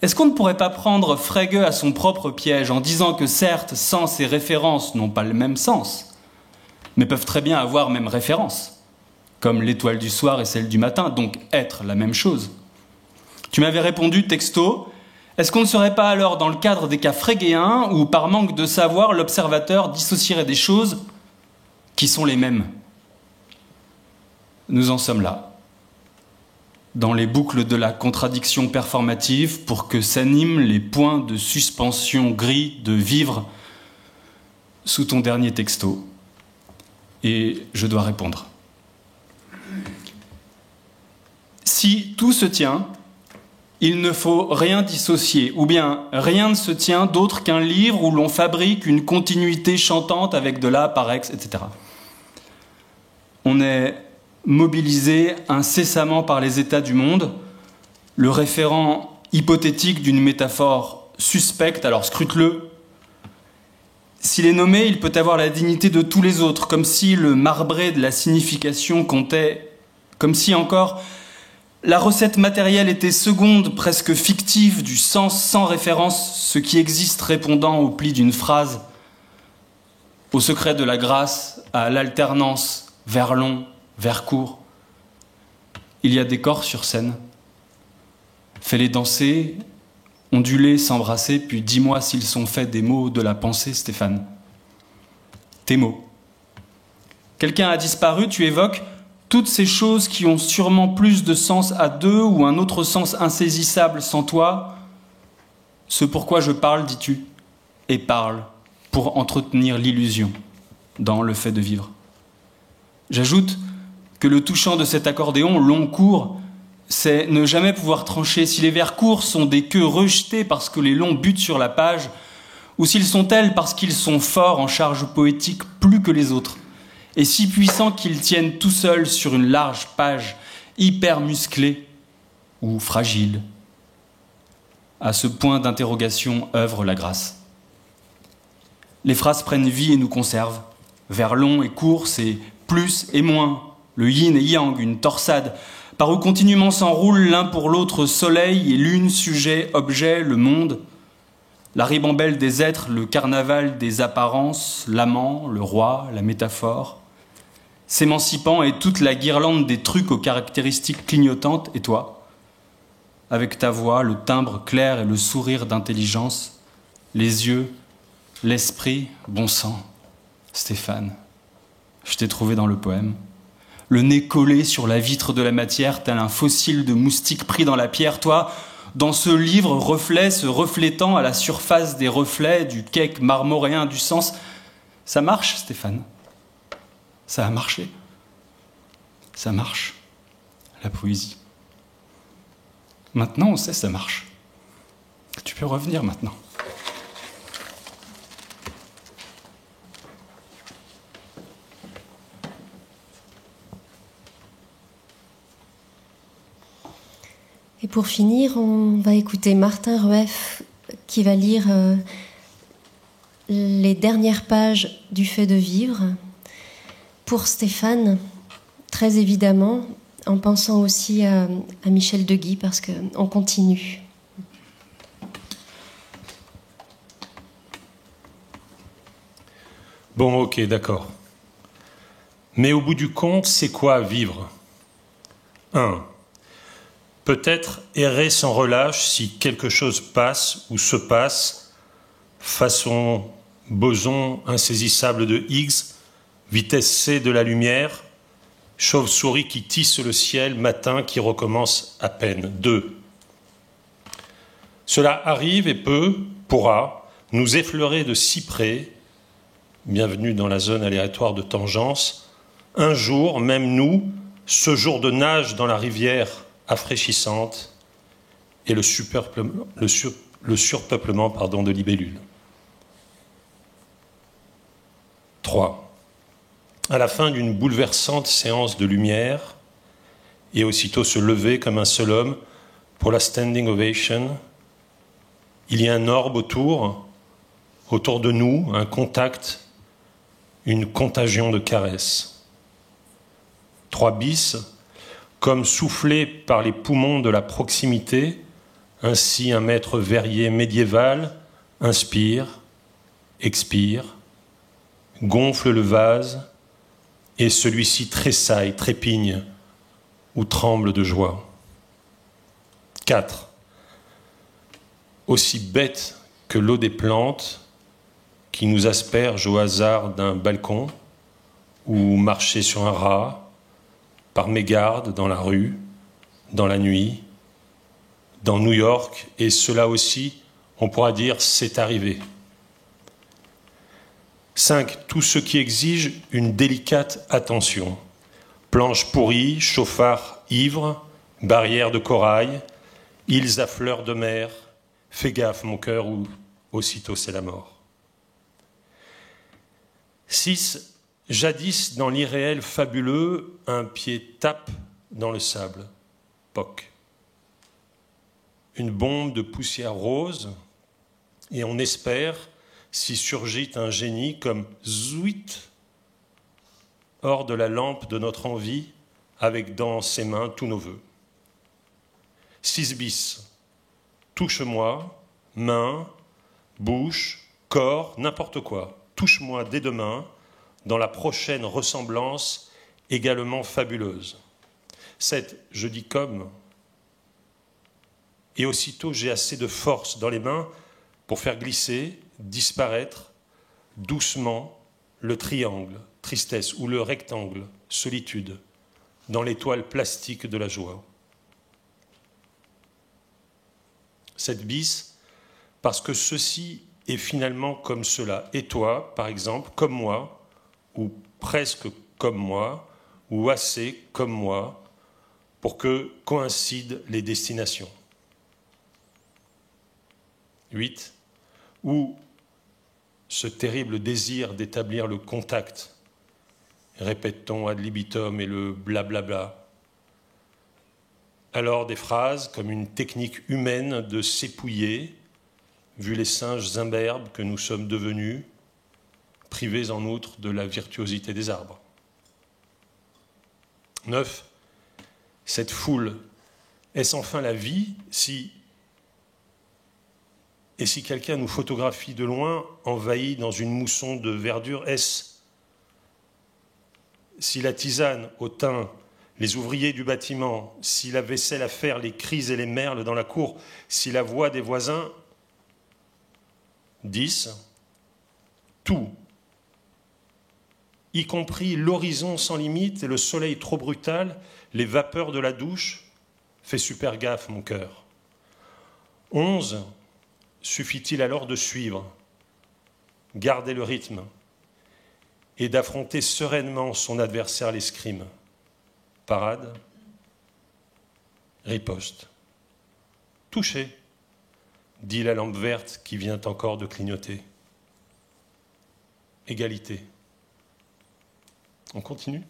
Est-ce qu'on ne pourrait pas prendre Frege à son propre piège en disant que certes, sens et référence n'ont pas le même sens, mais peuvent très bien avoir même référence, comme l'étoile du soir et celle du matin, donc être la même chose. Tu m'avais répondu texto, est-ce qu'on ne serait pas alors dans le cadre des cas frégéens où, par manque de savoir, l'observateur dissocierait des choses qui sont les mêmes? Nous en sommes là, dans les boucles de la contradiction performative pour que s'animent les points de suspension gris de vivre sous ton dernier texto. Et je dois répondre. Si tout se tient, il ne faut rien dissocier, ou bien rien ne se tient d'autre qu'un livre où l'on fabrique une continuité chantante avec de la par ex, etc. On est mobilisé incessamment par les états du monde, le référent hypothétique d'une métaphore suspecte, alors scrute-le. S'il est nommé, il peut avoir la dignité de tous les autres, comme si le marbré de la signification comptait, comme si encore la recette matérielle était seconde, presque fictive, du sens sans référence, ce qui existe répondant au pli d'une phrase, au secret de la grâce, à l'alternance, vers long, vers court. Il y a des corps sur scène. Fais-les danser, onduler, s'embrasser, puis dis-moi s'ils sont faits des mots de la pensée, Stéphane. Tes mots. Quelqu'un a disparu, tu évoques toutes ces choses qui ont sûrement plus de sens à deux ou un autre sens insaisissable sans toi. Ce pourquoi je parle, dis-tu, et parle pour entretenir l'illusion dans le fait de vivre. J'ajoute que le touchant de cet accordéon long-court, c'est ne jamais pouvoir trancher si les vers courts sont des queues rejetées parce que les longs butent sur la page, ou s'ils sont tels parce qu'ils sont forts en charge poétique plus que les autres, et si puissants qu'ils tiennent tout seuls sur une large page, hyper musclée ou fragile. À ce point d'interrogation œuvre la grâce. Les phrases prennent vie et nous conservent. Vers long et court, c'est plus et moins, le yin et yang, une torsade, par où continuellement s'enroulent l'un pour l'autre soleil et lune, sujet, objet, le monde, la ribambelle des êtres, le carnaval des apparences, l'amant, le roi, la métaphore, s'émancipant et toute la guirlande des trucs aux caractéristiques clignotantes, et toi, avec ta voix, le timbre clair et le sourire d'intelligence, les yeux, l'esprit, bon sang, Stéphane, je t'ai trouvé dans le poème. Le nez collé sur la vitre de la matière, tel un fossile de moustique pris dans la pierre, toi, dans ce livre reflet se reflétant à la surface des reflets du cake marmoréen du sens. Ça marche, Stéphane. Ça a marché. Ça marche, la poésie. Maintenant, on sait ça marche. Tu peux revenir maintenant. Et pour finir, on va écouter Martin Rueff qui va lire les dernières pages du Fait de vivre pour Stéphane, très évidemment, en pensant aussi à Michel Deguy, parce qu'on continue. Bon, ok, d'accord. Mais au bout du compte, c'est quoi vivre ? 1. Peut-être errer sans relâche si quelque chose passe ou se passe, façon boson insaisissable de Higgs, vitesse C de la lumière, chauve-souris qui tisse le ciel, matin qui recommence à peine. 2. Cela arrive et peut, pourra, nous effleurer de si près, bienvenue dans la zone aléatoire de tangence, un jour, même nous, ce jour de nage dans la rivière rafraîchissante et le surpeuplement de libellules. 3. À la fin d'une bouleversante séance de lumière, et aussitôt se lever comme un seul homme pour la standing ovation, il y a un orbe autour de nous, un contact, une contagion de caresses. 3 bis, comme soufflé par les poumons de la proximité, ainsi un maître verrier médiéval inspire, expire, gonfle le vase, et celui-ci tressaille, trépigne ou tremble de joie. 4. Aussi bête que l'eau des plantes qui nous asperge au hasard d'un balcon ou marcher sur un rat, par mégarde dans la rue, dans la nuit, dans New York, et cela aussi, on pourra dire, c'est arrivé. 5. Tout ce qui exige une délicate attention. Planches pourries, chauffards ivres, barrières de corail, îles à fleurs de mer. Fais gaffe, mon cœur, ou aussitôt c'est la mort. 6. Jadis, dans l'irréel fabuleux, un pied tape dans le sable. Poc. Une bombe de poussière rose, et on espère, si surgit un génie comme Zouit, hors de la lampe de notre envie, avec dans ses mains tous nos vœux. 6 bis. Touche-moi, main, bouche, corps, n'importe quoi. Touche-moi dès demain, dans la prochaine ressemblance également fabuleuse. 7. Je dis comme. Et aussitôt j'ai assez de force dans les mains pour faire glisser, disparaître, doucement, le triangle, tristesse, ou le rectangle, solitude, dans l'étoile plastique de la joie. 7 bis, parce que ceci est finalement comme cela. Et toi, par exemple, comme moi, ou presque comme moi, ou assez comme moi, pour que coïncident les destinations. 8. Ou ce terrible désir d'établir le contact, répète-t-on ad libitum et le blablabla. Alors des phrases comme une technique humaine de s'épouiller, vu les singes imberbes que nous sommes devenus, privés en outre de la virtuosité des arbres. 9. Cette foule, est-ce enfin la vie si quelqu'un nous photographie de loin, envahi dans une mousson de verdure, est-ce si la tisane au thym, les ouvriers du bâtiment, si la vaisselle à faire, les cris et les merles dans la cour, si la voix des voisins, 10, tout, y compris l'horizon sans limite et le soleil trop brutal, les vapeurs de la douche, fais super gaffe, mon cœur. 11, suffit-il alors de suivre, garder le rythme et d'affronter sereinement son adversaire l'escrime? Parade, riposte. Touché, dit la lampe verte qui vient encore de clignoter. Égalité. On continue ?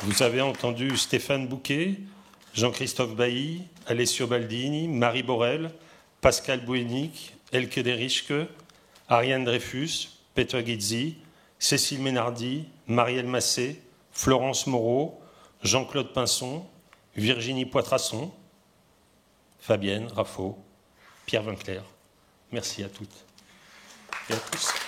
Vous avez entendu Stéphane Bouquet, Jean-Christophe Bailly, Alessio Baldini, Marie Borel, Pascal Bouénic, Elke Derischke, Ariane Dreyfus, Peter Gizzi, Cécile Ménardi, Marielle Massé, Florence Moreau, Jean-Claude Pinson, Virginie Poitrasson, Fabienne Raffo, Pierre Vinclair. Merci à toutes et à tous.